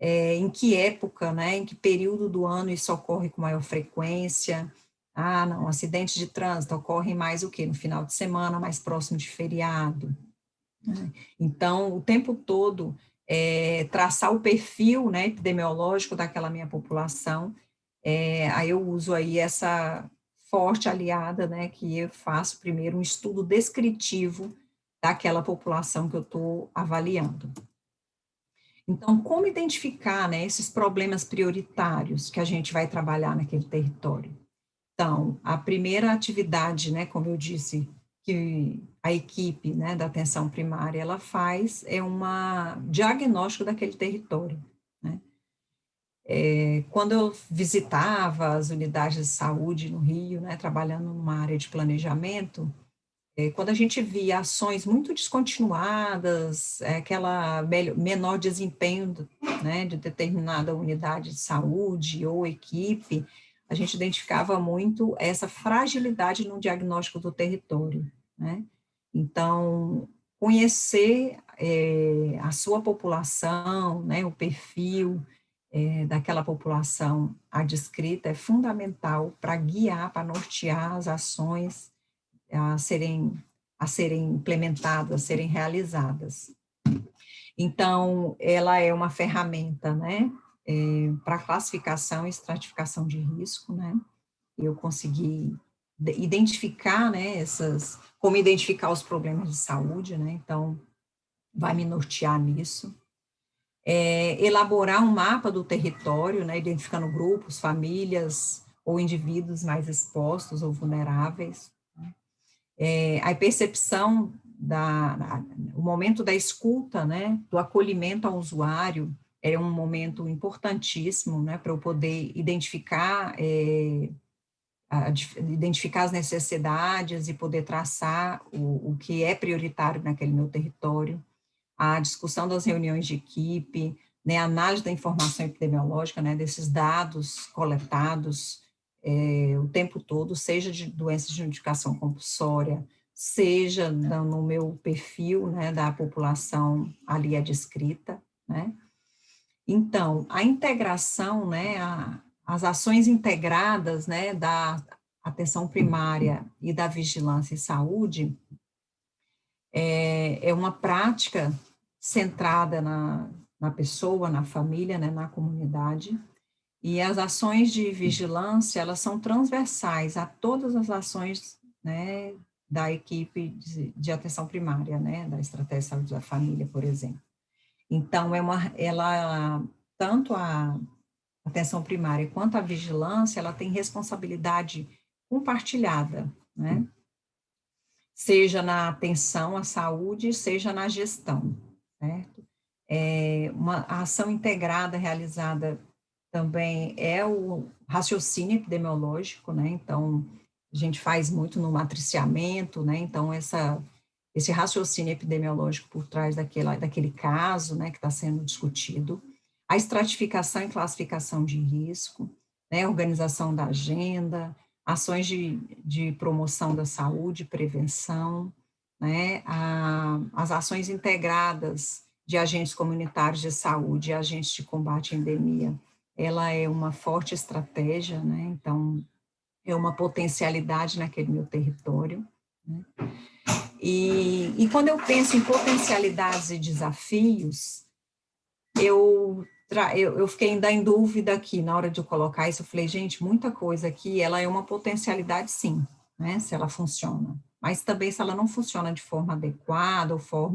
A: em que época, né, em que período do ano isso ocorre com maior frequência. Ah, não, acidentes de trânsito ocorrem mais o quê? No final de semana, mais próximo de feriado. Né? Então, o tempo todo, traçar o perfil, né, epidemiológico daquela minha população, aí eu uso aí essa forte aliada, né, que eu faço primeiro um estudo descritivo daquela população que eu estou avaliando. Então, como identificar, né, esses problemas prioritários que a gente vai trabalhar naquele território? Então, a primeira atividade, né, como eu disse, que a equipe, né, da atenção primária, ela faz é um diagnóstico daquele território, né. Quando eu visitava as unidades de saúde no Rio, né, trabalhando numa área de planejamento, quando a gente via ações muito descontinuadas, aquela menor desempenho, né, de determinada unidade de saúde ou equipe, a gente identificava muito essa fragilidade no diagnóstico do território, né? Então, conhecer a sua população, né, o perfil daquela população adscrita é fundamental para guiar, para nortear as ações a serem, a serem implementadas, a serem realizadas. Então, ela é uma ferramenta, né, para classificação e estratificação de risco, né, eu consegui identificar, né, como identificar os problemas de saúde, né, então, vai me nortear nisso. Elaborar um mapa do território, né, identificando grupos, famílias ou indivíduos mais expostos ou vulneráveis, a percepção o momento da escuta, né, do acolhimento ao usuário, é um momento importantíssimo, né, para eu poder identificar, identificar as necessidades e poder traçar o que é prioritário naquele meu território, a discussão das reuniões de equipe, né, a análise da informação epidemiológica, né, desses dados coletados o tempo todo, seja de doenças de indicação compulsória, seja no meu perfil, né, da população ali descrita, né. Então, a integração, né, as ações integradas, né, da atenção primária e da vigilância em saúde, é uma prática centrada na pessoa, na família, né, na comunidade, e as ações de vigilância, elas são transversais a todas as ações, né, da equipe de atenção primária, né, da estratégia de saúde da família, por exemplo. Então, tanto a atenção primária quanto a vigilância, ela tem responsabilidade compartilhada, né, seja na atenção à saúde, seja na gestão, certo? Uma ação integrada realizada também é o raciocínio epidemiológico, né? Então, a gente faz muito no matriciamento, né? Então, esse raciocínio epidemiológico por trás daquele caso, né, que está sendo discutido, a estratificação e classificação de risco, né, organização da agenda, ações de promoção da saúde, prevenção, né, as ações integradas de agentes comunitários de saúde e agentes de combate à endemia, ela é uma forte estratégia, né, então, é uma potencialidade naquele meu território, né. E quando eu penso em potencialidades e desafios, eu fiquei ainda em dúvida aqui, na hora de eu colocar isso, eu falei, gente, muita coisa aqui, ela é uma potencialidade sim, né, se ela funciona, mas também se ela não funciona de forma adequada, ou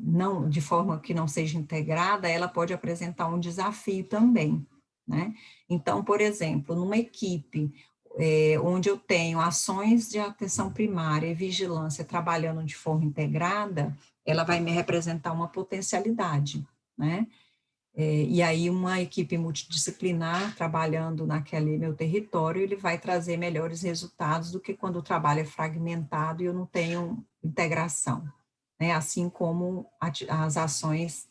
A: não, de forma que não seja integrada, ela pode apresentar um desafio também, né? Então, por exemplo, numa equipe onde eu tenho ações de atenção primária e vigilância trabalhando de forma integrada, ela vai me representar uma potencialidade, né? E aí uma equipe multidisciplinar trabalhando naquele meu território, ele vai trazer melhores resultados do que quando o trabalho é fragmentado e eu não tenho integração, né? Assim como as ações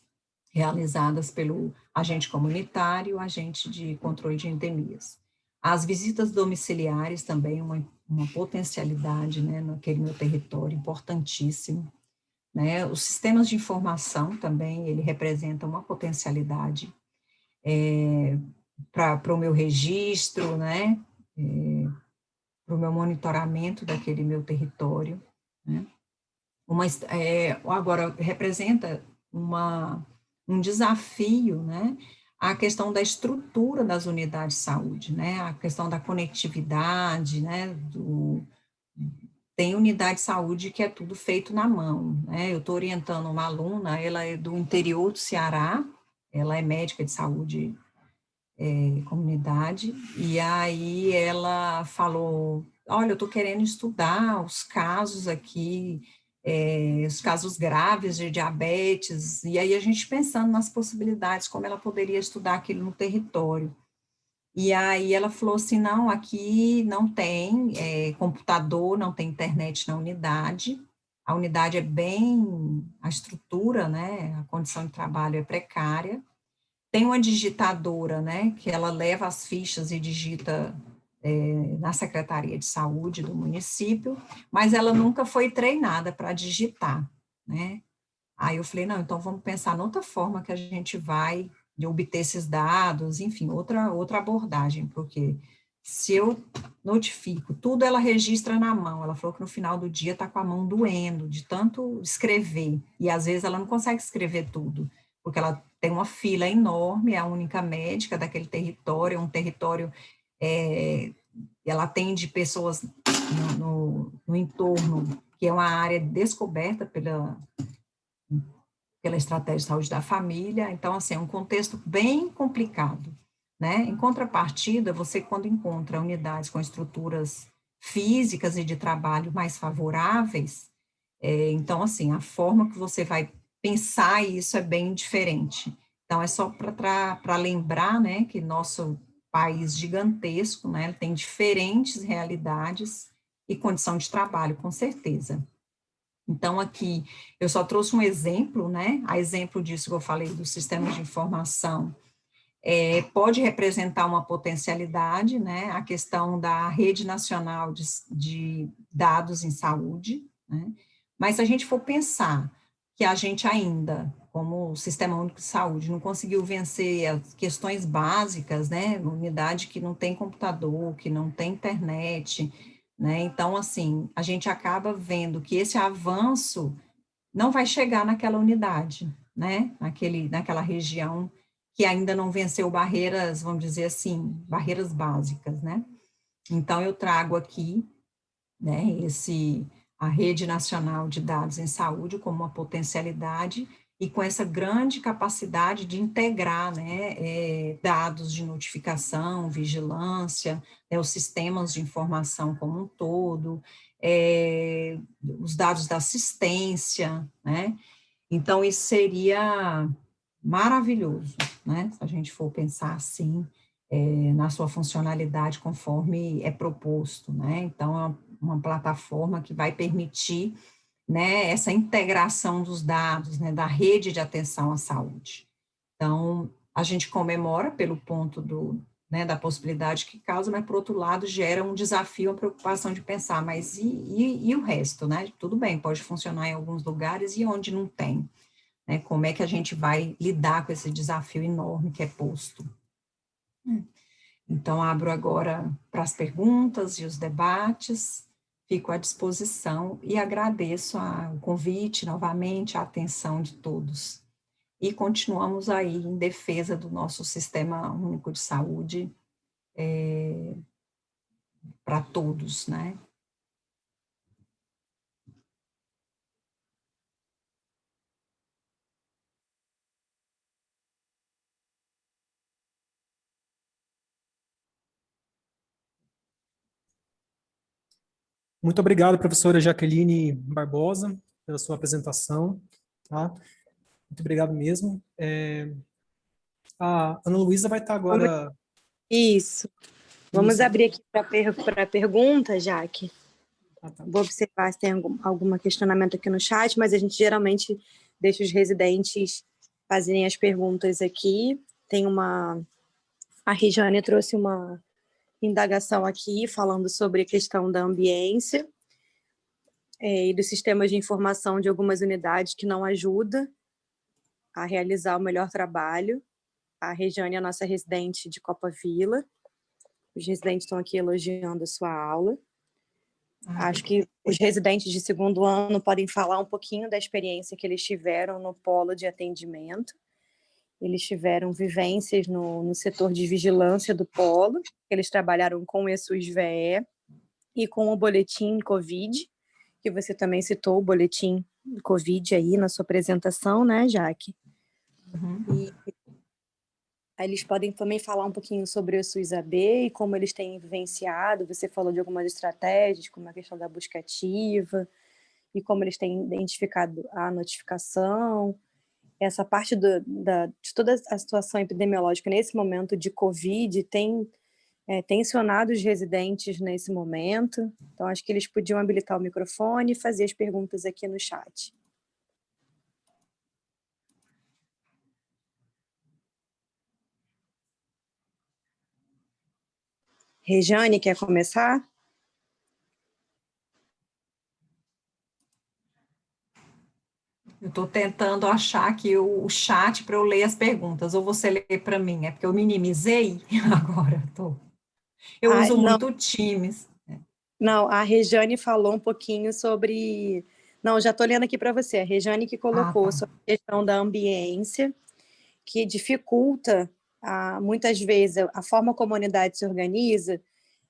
A: realizadas pelo agente comunitário, agente de controle de endemias. As visitas domiciliares também, uma potencialidade, né, naquele meu território, importantíssimo, né? Os sistemas de informação também, ele representa uma potencialidade para o meu registro, né? Para o meu monitoramento daquele meu território, né? Agora, representa um desafio, né, a questão da estrutura das unidades de saúde, né, a questão da conectividade, né, tem unidade de saúde que é tudo feito na mão, né, eu estou orientando uma aluna, ela é do interior do Ceará, ela é médica de saúde comunidade, e aí ela falou, olha, eu estou querendo estudar os casos aqui, os casos graves de diabetes, e aí a gente pensando nas possibilidades, como ela poderia estudar aquilo no território. E aí ela falou assim, não, aqui não tem computador, não tem internet na unidade, a unidade é bem, a estrutura, né, a condição de trabalho é precária, tem uma digitadora, né, que ela leva as fichas e digita na Secretaria de Saúde do município, mas ela nunca foi treinada para digitar, né? Aí eu falei, não, então vamos pensar noutra forma que a gente vai de obter esses dados, enfim, outra abordagem, porque se eu notifico, tudo ela registra na mão, ela falou que no final do dia está com a mão doendo, de tanto escrever, e às vezes ela não consegue escrever tudo, porque ela tem uma fila enorme, é a única médica daquele território, é um território, ela atende pessoas no entorno, que é uma área descoberta pela estratégia de saúde da família, então, assim, é um contexto bem complicado, né? Em contrapartida, você, quando encontra unidades com estruturas físicas e de trabalho mais favoráveis, então, assim, a forma que você vai pensar isso é bem diferente. Então, é só para lembrar, né, que nosso país gigantesco, né, tem diferentes realidades e condição de trabalho, com certeza. Então, aqui, eu só trouxe um exemplo, né, a exemplo disso que eu falei dos sistemas de informação, pode representar uma potencialidade, né, a questão da rede nacional de dados em saúde, né, mas se a gente for pensar que a gente ainda, como o Sistema Único de Saúde, não conseguiu vencer as questões básicas, né, uma unidade que não tem computador, que não tem internet, né, então, assim, a gente acaba vendo que esse avanço não vai chegar naquela unidade, né, naquela região que ainda não venceu barreiras, vamos dizer assim, barreiras básicas, né. Então, eu trago aqui, né, a Rede Nacional de Dados em Saúde como uma potencialidade e com essa grande capacidade de integrar, né, dados de notificação, vigilância, né, os sistemas de informação como um todo, os dados da assistência, né, então isso seria maravilhoso, né? Se a gente for pensar assim, na sua funcionalidade conforme é proposto, né? Então, é uma plataforma que vai permitir, né, essa integração dos dados, né, da rede de atenção à saúde. Então, a gente comemora pelo ponto né, da possibilidade que causa, mas, por outro lado, gera um desafio, uma preocupação de pensar, mas e o resto, né? Tudo bem, pode funcionar em alguns lugares e onde não tem, né? Como é que a gente vai lidar com esse desafio enorme que é posto? Então, abro agora para as perguntas e os debates, fico à disposição e agradeço o convite, novamente, a atenção de todos. E continuamos aí em defesa do nosso Sistema Único de Saúde para todos, né?
B: Muito obrigado, professora Jaqueline Barbosa, pela sua apresentação. Tá? Muito obrigado mesmo. A Ana Luísa vai estar agora...
C: Isso. Vamos
B: Isso.
C: abrir aqui para pergunta, Jaque.
B: Tá.
C: Vou observar se tem algum questionamento aqui no chat, mas a gente geralmente deixa os residentes fazerem as perguntas aqui. Tem a Regiane trouxe uma indagação aqui falando sobre a questão da ambiência e dos sistemas de informação de algumas unidades que não ajuda a realizar o melhor trabalho. A Regiane é a nossa residente de Copa Vila. Os residentes estão aqui elogiando a sua aula. Acho que os residentes de segundo ano podem falar um pouquinho da experiência que eles tiveram no polo de atendimento. Eles tiveram vivências no setor de vigilância do polo, eles trabalharam com o ESUS-VE e com o boletim Covid, que você também citou o boletim Covid aí na sua apresentação, né, Jaque?
A: Uhum.
C: E aí eles podem também falar um pouquinho sobre o SUS-AB e como eles têm vivenciado. Você falou de algumas estratégias, como a questão da busca ativa, e como eles têm identificado a notificação. Essa parte de toda a situação epidemiológica nesse momento de Covid tem tensionado os residentes nesse momento. Então, acho que eles podiam habilitar o microfone e fazer as perguntas aqui no chat. Regiane, quer começar?
A: Eu estou tentando achar aqui o chat para eu ler as perguntas, ou você lê para mim? É porque eu minimizei agora. Eu uso
C: Não,
A: muito o Teams.
C: não, a Regiane falou um pouquinho sobre... Não, já estou lendo aqui para você. A Regiane que colocou
A: Tá.
C: sobre a questão da ambiência, que dificulta, muitas vezes, a forma como a unidade se organiza,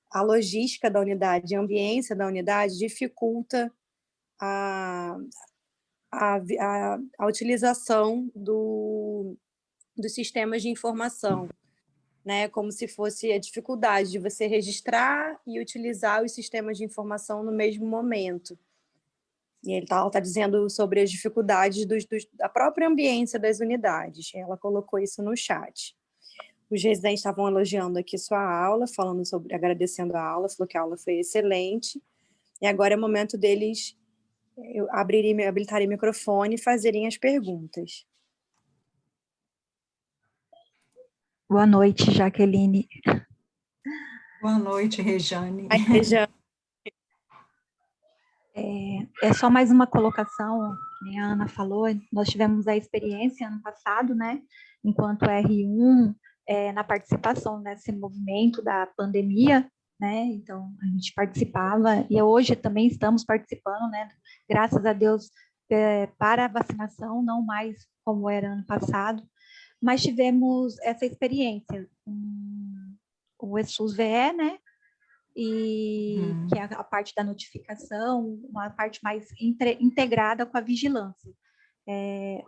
C: a logística da unidade, a ambiência da unidade dificulta a utilização dos sistemas de informação, né? Como se fosse a dificuldade de você registrar e utilizar os sistemas de informação no mesmo momento. E ela está dizendo sobre as dificuldades da própria ambiência das unidades. Ela colocou isso no chat. Os residentes estavam elogiando aqui sua aula, agradecendo a aula, falou que a aula foi excelente. E agora é o momento deles habilitarem o microfone e fazerem as perguntas.
D: Boa noite, Jaqueline.
A: Boa noite, Regiane.
D: É só mais uma colocação, que a Ana falou, nós tivemos a experiência ano passado, né, enquanto R1, na participação nesse movimento da pandemia, né, então a gente participava, e hoje também estamos participando, né, graças a Deus, para a vacinação, não mais como era ano passado, mas tivemos essa experiência com o ESUS-VE, né, e que é a parte da notificação, uma parte mais integrada com a vigilância.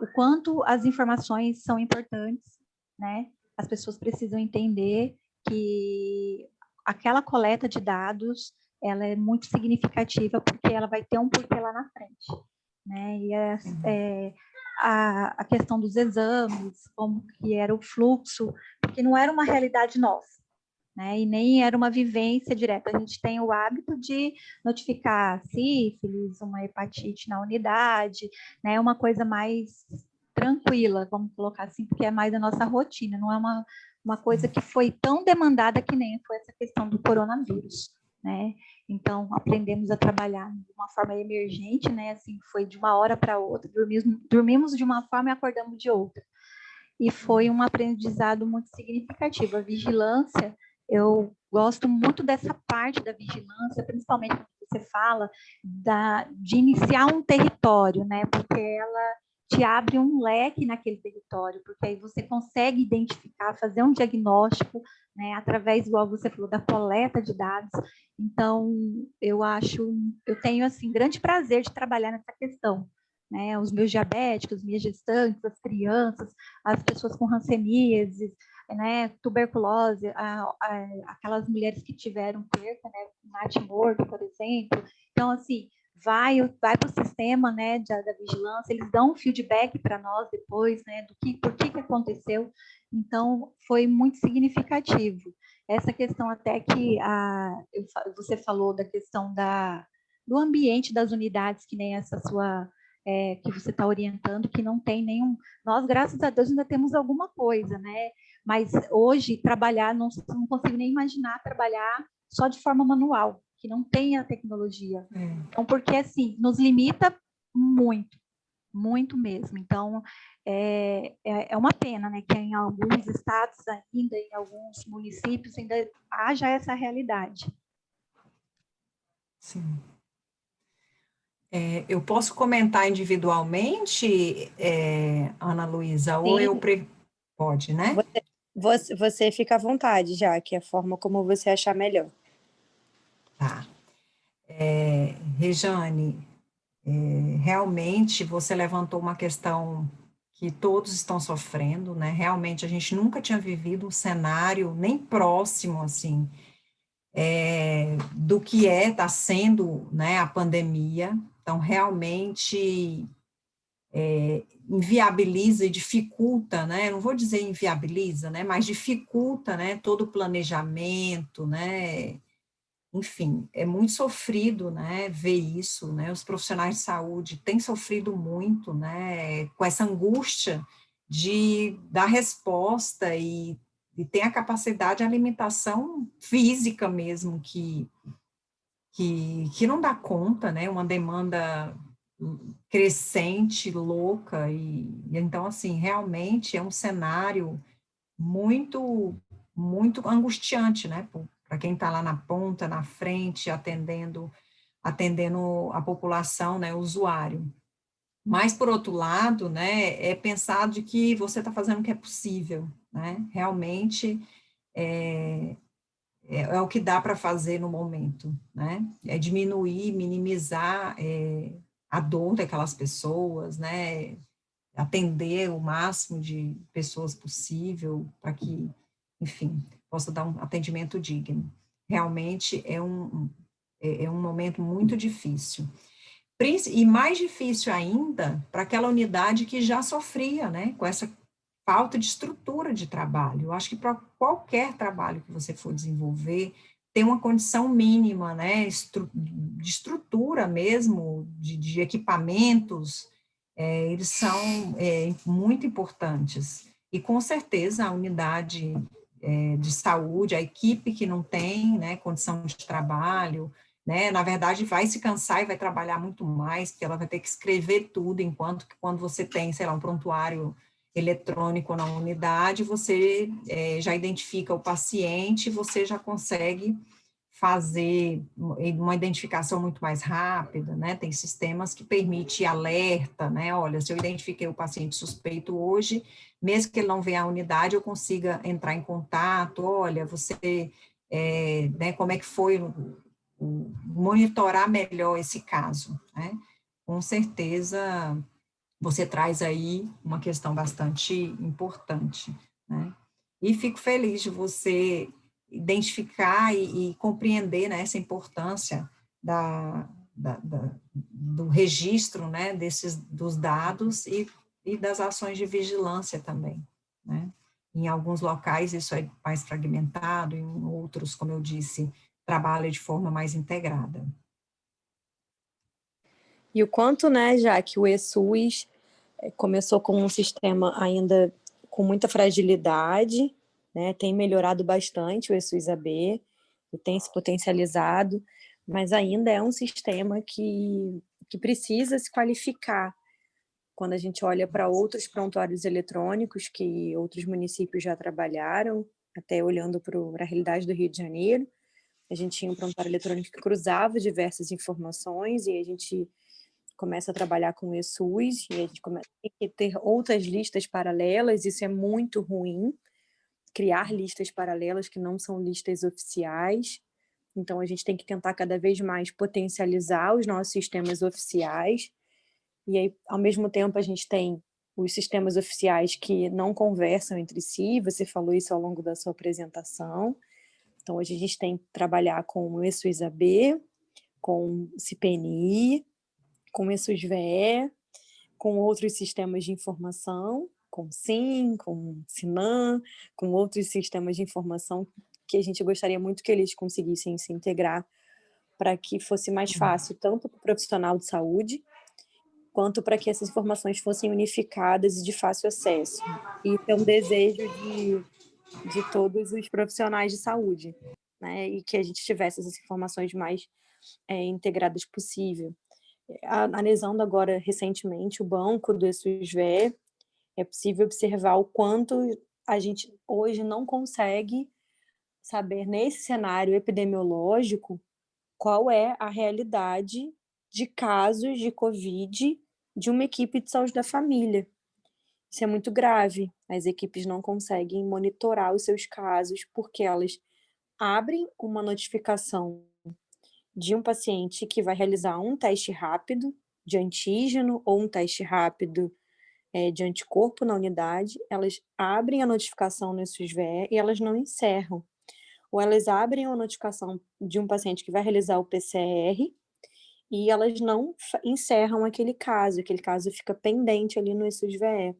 D: O quanto as informações são importantes, né? As pessoas precisam entender que aquela coleta de dados, ela é muito significativa porque ela vai ter um porquê lá na frente, né? E a questão dos exames, como que era o fluxo, porque não era uma realidade nossa, né? E nem era uma vivência direta. A gente tem o hábito de notificar sífilis, uma hepatite na unidade, né? Uma coisa mais tranquila, vamos colocar assim, porque é mais a nossa rotina, não é uma coisa que foi tão demandada que nem foi essa questão do coronavírus, né? Então, aprendemos a trabalhar de uma forma emergente, né? Assim, foi de uma hora para outra, dormimos de uma forma e acordamos de outra. E foi um aprendizado muito significativo. A vigilância, eu gosto muito dessa parte da vigilância, principalmente quando você fala de iniciar um território, né? Porque ela te abre um leque naquele território, porque aí você consegue identificar, fazer um diagnóstico, né, através, igual você falou, da coleta de dados. Então, eu tenho, assim, grande prazer de trabalhar nessa questão, né, os meus diabéticos, minhas gestantes, as crianças, as pessoas com hanseníase, né, tuberculose, aquelas mulheres que tiveram perca, né, natimorto, por exemplo. Então, assim, vai para o sistema, né, da vigilância, eles dão um feedback para nós depois, né, por que aconteceu. Então, foi muito significativo. Essa questão até que você falou da questão do ambiente das unidades, que nem essa sua, que você está orientando, que não tem nenhum... Nós, graças a Deus, ainda temos alguma coisa, né? Mas hoje, trabalhar, não consigo nem imaginar trabalhar só de forma manual, que não tem a tecnologia. Então, porque, assim, nos limita muito, muito mesmo. Então, é uma pena, né, que em alguns estados ainda, em alguns municípios, ainda haja essa realidade.
A: Sim. Eu posso comentar individualmente, Ana Luísa, ou eu... Pode, né?
C: Você fica à vontade, já, que é a forma como você achar melhor.
A: Tá. Rejane, realmente você levantou uma questão que todos estão sofrendo, né? Realmente a gente nunca tinha vivido um cenário nem próximo, assim, do que está sendo, né, a pandemia. Então, realmente inviabiliza e dificulta, né? Não vou dizer inviabiliza, né? Mas dificulta, né? Todo o planejamento, né? Enfim, é muito sofrido, né, ver isso, né, os profissionais de saúde têm sofrido muito, né, com essa angústia de dar resposta e ter a capacidade de alimentação física mesmo, que não dá conta, né, uma demanda crescente, louca, e então, assim, realmente é um cenário muito, muito angustiante, né, para quem está lá na ponta, na frente, atendendo a população, né, o usuário. Mas, por outro lado, né, é pensar de que você está fazendo o que é possível, né, realmente é o que dá para fazer no momento, né, é diminuir, minimizar a dor daquelas pessoas, né, atender o máximo de pessoas possível para que, enfim, possa dar um atendimento digno. Realmente é um momento muito difícil. E mais difícil ainda para aquela unidade que já sofria, né, com essa falta de estrutura de trabalho. Eu acho que para qualquer trabalho que você for desenvolver, tem uma condição mínima, né, de estrutura mesmo, de equipamentos, eles são muito importantes. E, com certeza, a unidade de saúde, a equipe que não tem, né, condição de trabalho, né, na verdade, vai se cansar e vai trabalhar muito mais, porque ela vai ter que escrever tudo, enquanto que quando você tem, sei lá, um prontuário eletrônico na unidade, você já identifica o paciente, você já consegue fazer uma identificação muito mais rápida, né, tem sistemas que permitem alerta, né, olha, se eu identifiquei o paciente suspeito hoje, mesmo que ele não venha à unidade, eu consiga entrar em contato, olha, você, né, como é que foi, monitorar melhor esse caso, né, com certeza você traz aí uma questão bastante importante, né, e fico feliz de você identificar e compreender, né, essa importância do registro, né, dos dados e e das ações de vigilância também, né? Em alguns locais isso é mais fragmentado, em outros, como eu disse, trabalha de forma mais integrada.
C: E o quanto, né, já que o ESUS começou com um sistema ainda com muita fragilidade, né, tem melhorado bastante o ESUS-AB, tem se potencializado, mas ainda é um sistema que precisa se qualificar. Quando a gente olha para outros prontuários eletrônicos que outros municípios já trabalharam, até olhando para a realidade do Rio de Janeiro, a gente tinha um prontuário eletrônico que cruzava diversas informações e a gente começa a trabalhar com o ESUS e a gente começa a ter outras listas paralelas, isso é muito ruim, criar listas paralelas que não são listas oficiais. Então, a gente tem que tentar cada vez mais potencializar os nossos sistemas oficiais. E aí, ao mesmo tempo, a gente tem os sistemas oficiais que não conversam entre si, você falou isso ao longo da sua apresentação. Então, hoje a gente tem que trabalhar com o ESUS-AB, com o CPNI, com o ESUS-VE, com outros sistemas de informação, com o SIM, com o SINAM, com outros sistemas de informação que a gente gostaria muito que eles conseguissem se integrar para que fosse mais fácil, tanto para o profissional de saúde, quanto para que essas informações fossem unificadas e de fácil acesso. E é um desejo de todos os profissionais de saúde, né? E que a gente tivesse essas informações mais integradas possível. Analisando agora recentemente o banco do ESUS-VE, é possível observar o quanto a gente hoje não consegue saber, nesse cenário epidemiológico, qual é a realidade de casos de Covid de uma equipe de saúde da família. Isso é muito grave. As equipes não conseguem monitorar os seus casos porque elas abrem uma notificação de um paciente que vai realizar um teste rápido de antígeno ou um teste rápido de anticorpo na unidade, elas abrem a notificação no SUS-VE e elas não encerram. Ou elas abrem a notificação de um paciente que vai realizar o PCR e elas não encerram aquele caso fica pendente ali no SUS-VE.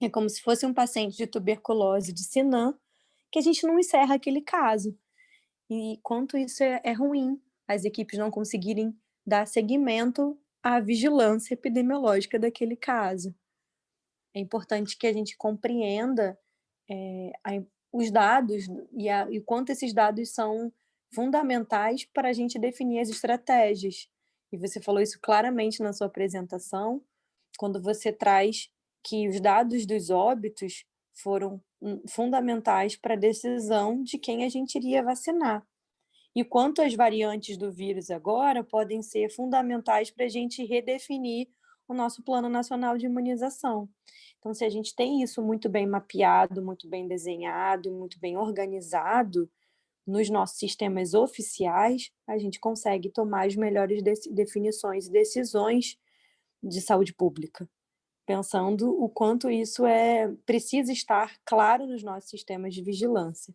C: É como se fosse um paciente de tuberculose de Sinan, que a gente não encerra aquele caso. E quanto isso é ruim, as equipes não conseguirem dar seguimento à vigilância epidemiológica daquele caso. É importante que a gente compreenda os dados e o quanto esses dados são fundamentais para a gente definir as estratégias. E você falou isso claramente na sua apresentação, quando você traz que os dados dos óbitos foram fundamentais para a decisão de quem a gente iria vacinar. E quanto as variantes do vírus agora podem ser fundamentais para a gente redefinir o nosso Plano Nacional de Imunização. Então, se a gente tem isso muito bem mapeado, muito bem desenhado, muito bem organizado nos nossos sistemas oficiais, a gente consegue tomar as melhores definições e decisões de saúde pública, pensando o quanto isso precisa estar claro nos nossos sistemas de vigilância.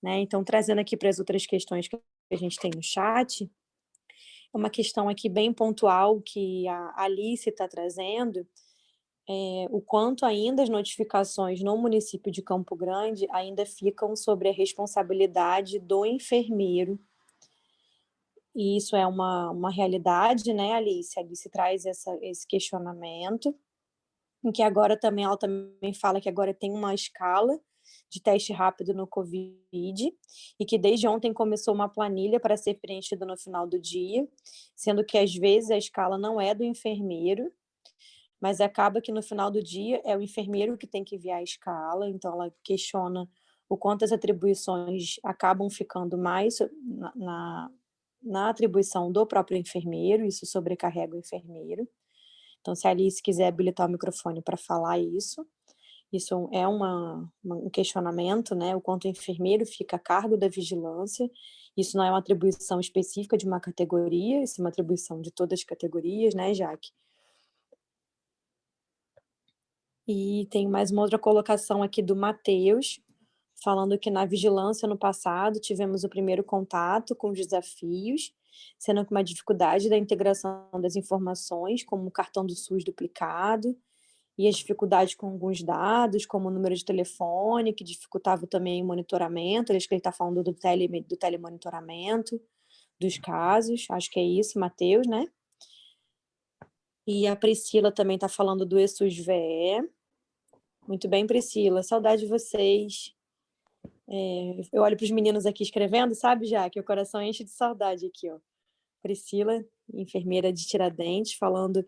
C: Né? Então, trazendo aqui para as outras questões que a gente tem no chat, uma questão aqui bem pontual que a Alice está trazendo, o quanto ainda as notificações no município de Campo Grande ainda ficam sobre a responsabilidade do enfermeiro. E isso é uma realidade, né, Alice? A Alice traz esse questionamento, em que agora também ela também fala que agora tem uma escala de teste rápido no Covid e que desde ontem começou uma planilha para ser preenchida no final do dia, sendo que às vezes a escala não é do enfermeiro, mas acaba que no final do dia é o enfermeiro que tem que enviar a escala, então ela questiona o quanto as atribuições acabam ficando mais na atribuição do próprio enfermeiro, isso sobrecarrega o enfermeiro. Então, se a Alice quiser habilitar o microfone para falar isso é um questionamento, né? O quanto o enfermeiro fica a cargo da vigilância. Isso não é uma atribuição específica de uma categoria, isso é uma atribuição de todas as categorias, né, Jaque? E tem mais uma outra colocação aqui do Matheus, falando que na vigilância no passado tivemos o primeiro contato com os desafios, sendo que uma dificuldade da integração das informações, como o cartão do SUS duplicado, e as dificuldades com alguns dados, como o número de telefone, que dificultava também o monitoramento. Acho que ele está falando do telemonitoramento dos casos. Acho que é isso, Matheus, né? E a Priscila também está falando do ESUS-VE. Muito bem, Priscila. Saudade de vocês. Eu olho para os meninos aqui escrevendo, sabe, já que o coração enche de saudade aqui, ó. Priscila, enfermeira de Tiradentes, falando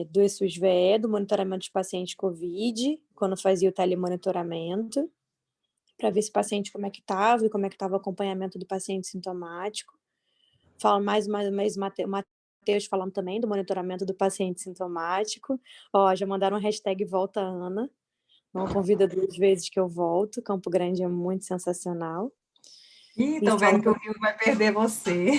C: do ESUS-VE, do monitoramento dos pacientes COVID, quando fazia o telemonitoramento, para ver se o paciente como é que estava e como é que estava o acompanhamento do paciente sintomático. Fala mais uma vez, Matheus falando também do monitoramento do paciente sintomático. Ó, já mandaram hashtag Volta Ana. Não convida 2 vezes que eu volto. Campo Grande é muito sensacional.
A: Ih, tô vendo que o Rio vai perder você.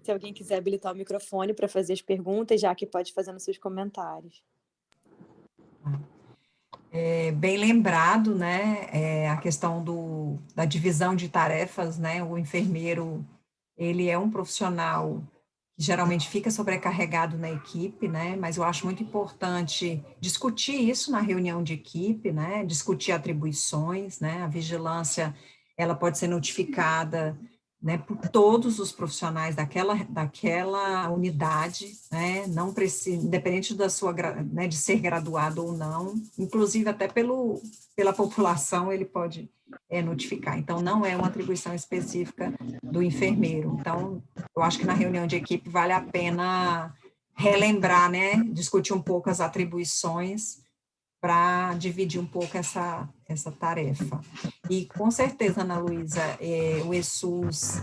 C: Se alguém quiser habilitar o microfone para fazer as perguntas, já que pode fazer nos seus comentários.
A: Bem lembrado, né, a questão da divisão de tarefas, né, o enfermeiro, ele é um profissional que geralmente fica sobrecarregado na equipe, né, mas eu acho muito importante discutir isso na reunião de equipe, né, discutir atribuições, né, a vigilância, ela pode ser notificada, né, por todos os profissionais daquela unidade, né, não precisa, independente da sua, né, de ser graduado ou não, inclusive até pela população ele pode notificar. Então, não é uma atribuição específica do enfermeiro. Então, eu acho que na reunião de equipe vale a pena relembrar, né, discutir um pouco as atribuições para dividir um pouco essa tarefa. E, com certeza, Ana Luísa, o ESUS,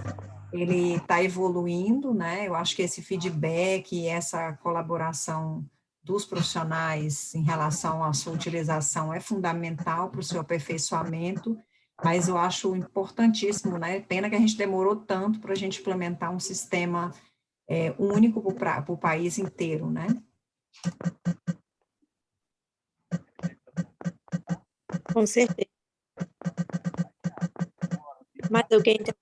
A: ele está evoluindo, né? Eu acho que esse feedback e essa colaboração dos profissionais em relação à sua utilização é fundamental para o seu aperfeiçoamento, mas eu acho importantíssimo, né? Pena que a gente demorou tanto para a gente implementar um sistema único para o país inteiro, né?
C: Com certeza. Mas alguém tem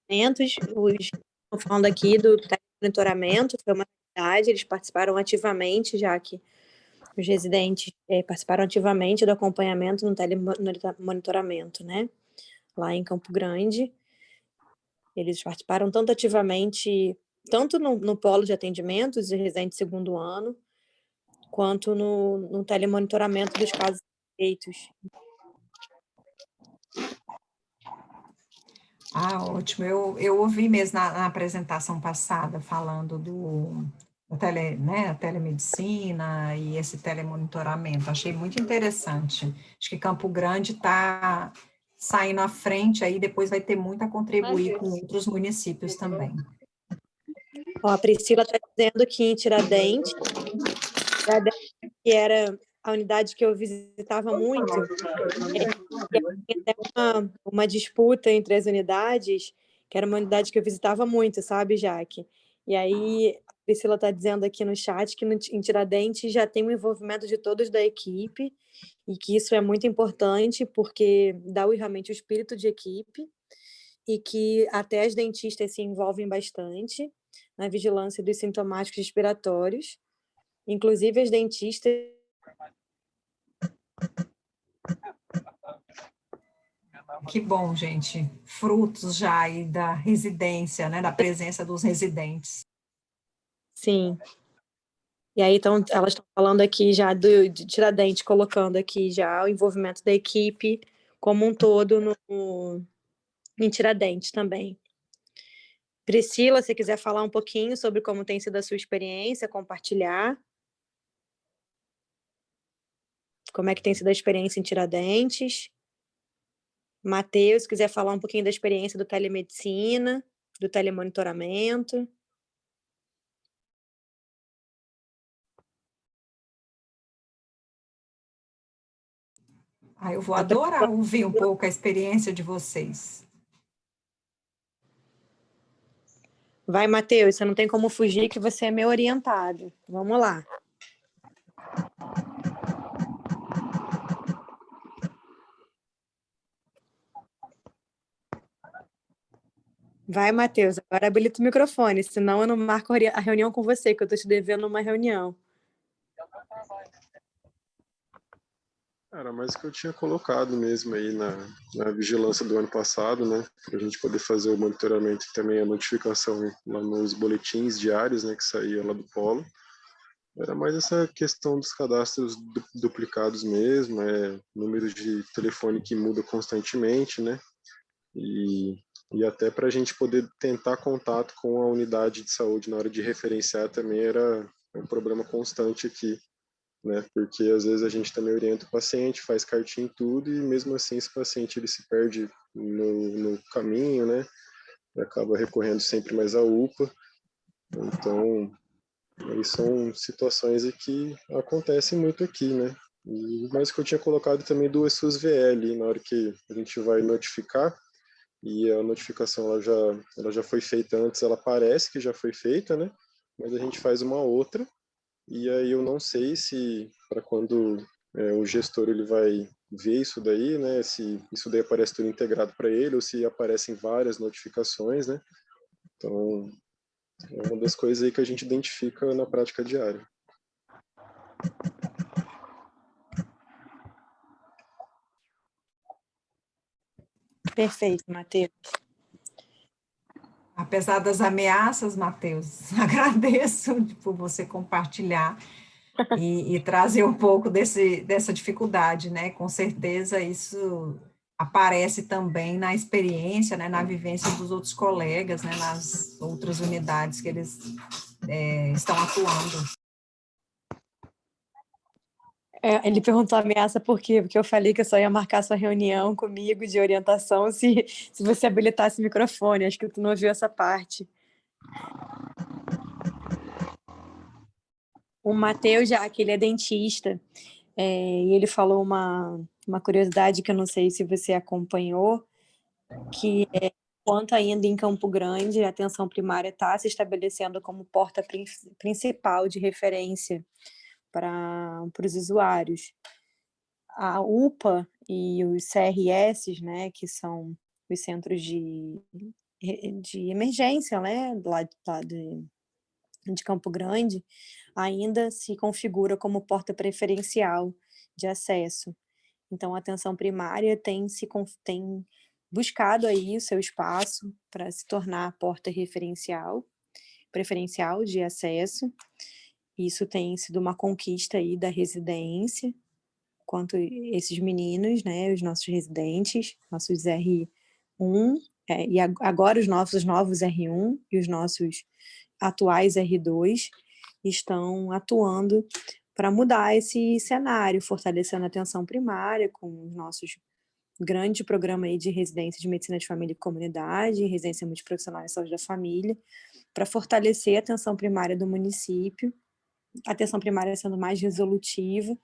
C: conhecimentos? Estão falando aqui do monitoramento, foi uma atividade, eles participaram ativamente, já que os residentes participaram ativamente do acompanhamento no telemonitoramento, né? Lá em Campo Grande. Eles participaram tanto ativamente, tanto no polo de atendimentos de residentes de 2º ano, quanto no telemonitoramento dos casos feitos.
A: Ah, ótimo. Eu ouvi mesmo na apresentação passada, falando da telemedicina e esse telemonitoramento. Achei muito interessante. Acho que Campo Grande está saindo à frente aí, depois vai ter muito a contribuir com outros municípios também.
C: Ó, a Priscila está dizendo que em Tiradentes, que era a unidade que eu visitava muito, uma disputa entre as unidades, que era uma unidade que eu visitava muito, sabe, Jaque? E aí, a Priscila está dizendo aqui no chat que em Tiradentes já tem o envolvimento de todos da equipe, e que isso é muito importante, porque dá realmente o espírito de equipe, e que até as dentistas se envolvem bastante na vigilância dos sintomáticos respiratórios, inclusive as dentistas.
A: Que bom, gente. Frutos já aí da residência, né, da presença dos residentes.
C: Sim. E aí, então, elas estão falando aqui já de Tiradentes, colocando aqui já o envolvimento da equipe como um todo em Tiradentes também. Priscila, se quiser falar um pouquinho sobre como tem sido a sua experiência, compartilhar. Como é que tem sido a experiência em Tiradentes. Matheus, se quiser falar um pouquinho da experiência do telemedicina, do telemonitoramento.
A: Eu vou adorar ouvir um pouco a experiência de vocês.
C: Vai, Matheus, você não tem como fugir que você é meu orientado. Vamos lá. Vai, Matheus, agora habilita o microfone, senão eu não marco a reunião com você, que eu estou te devendo uma reunião.
E: Era mais o que eu tinha colocado mesmo aí na vigilância do ano passado, né? Para a gente poder fazer o monitoramento e também a notificação lá nos boletins diários, né? Que saía lá do Polo. Era mais essa questão dos cadastros duplicados mesmo, números de telefone que muda constantemente, né? E até para a gente poder tentar contato com a unidade de saúde na hora de referenciar também era um problema constante aqui, né? Porque às vezes a gente também orienta o paciente, faz cartinha e tudo, e mesmo assim esse paciente ele se perde no caminho, né? E acaba recorrendo sempre mais à UPA. Então, aí são situações que acontecem muito aqui, né? Mas o que eu tinha colocado também do SUS-VL, na hora que a gente vai notificar, e a notificação ela já foi feita antes, ela parece que já foi feita, né? Mas a gente faz uma outra, e aí eu não sei se para quando o gestor ele vai ver isso daí, né? Se isso daí aparece tudo integrado para ele, ou se aparecem várias notificações, né? Então, é uma das coisas aí que a gente identifica na prática diária.
C: Perfeito, Matheus.
A: Apesar das ameaças, Matheus, agradeço por você compartilhar e trazer um pouco dessa dificuldade, né? Com certeza isso aparece também na experiência, né? Na vivência dos outros colegas, né? Nas outras unidades que eles estão atuando.
C: Ele perguntou ameaça por quê? Porque eu falei que eu só ia marcar sua reunião comigo de orientação se você habilitasse o microfone. Acho que tu não ouviu essa parte. O Matheus, já que ele é dentista, e ele falou uma curiosidade que eu não sei se você acompanhou, que quanto ainda em Campo Grande, a atenção primária está se estabelecendo como porta principal de referência para os usuários. A UPA e os CRS, né, que são os centros de emergência, né, lá de Campo Grande, ainda se configura como porta preferencial de acesso. Então, a atenção primária tem buscado aí o seu espaço para se tornar a porta preferencial de acesso. Isso tem sido uma conquista aí da residência, quanto esses meninos, né, os nossos residentes, nossos R1, e agora os novos R1 e os nossos atuais R2 estão atuando para mudar esse cenário, fortalecendo a atenção primária com os nossos grande programa aí de residência de medicina de família e comunidade, residência multiprofissional em saúde da família, para fortalecer a atenção primária do município, a atenção primária sendo mais resolutiva,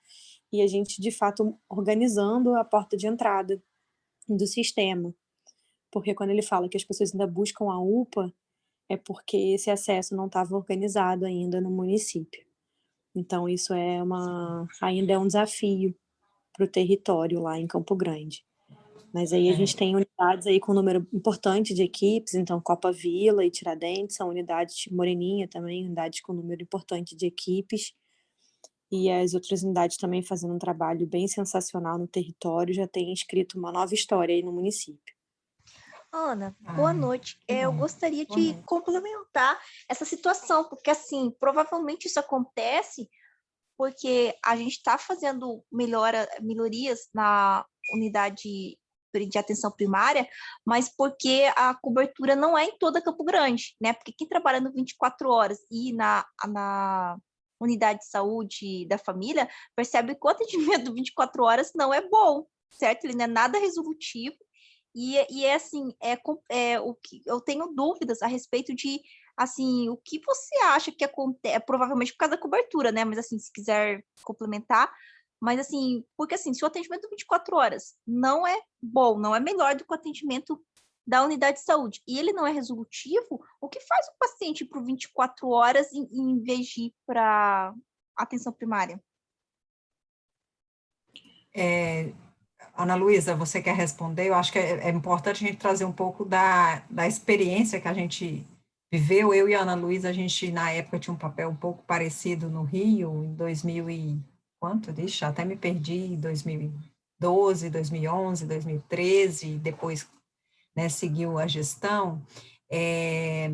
C: e a gente, de fato, organizando a porta de entrada do sistema. Porque quando ele fala que as pessoas ainda buscam a UPA, é porque esse acesso não estava organizado ainda no município. Então, isso ainda é um desafio para o território lá em Campo Grande. Mas aí a gente tem unidades aí com um número importante de equipes, então Copa Vila e Tiradentes são unidades, Moreninha também, unidades com um número importante de equipes, e as outras unidades também fazendo um trabalho bem sensacional no território, já tem escrito uma nova história aí no município.
F: Ana, boa noite. Eu gostaria de complementar essa situação, porque assim, provavelmente isso acontece porque a gente está fazendo melhorias na unidade de atenção primária, mas porque a cobertura não é em toda Campo Grande, né? Porque quem trabalha no 24 horas e na unidade de saúde da família percebe que o atendimento do 24 horas não é bom, certo? Ele não é nada resolutivo. E é assim, o que eu tenho dúvidas a respeito de, assim, o que você acha que acontece, provavelmente por causa da cobertura, né? Mas assim, se quiser complementar, mas assim, porque assim, se o atendimento 24 horas não é bom, não é melhor do que o atendimento da unidade de saúde, e ele não é resolutivo, o que faz o paciente ir para 24 horas em vez de ir para atenção primária?
A: Ana Luísa, você quer responder? Eu acho que é importante a gente trazer um pouco da experiência que a gente viveu. Eu e a Ana Luísa, a gente, na época, tinha um papel um pouco parecido no Rio, em 2000 e... Quanto? Deixa, até me perdi, 2012, 2011, 2013, depois, né, seguiu a gestão. É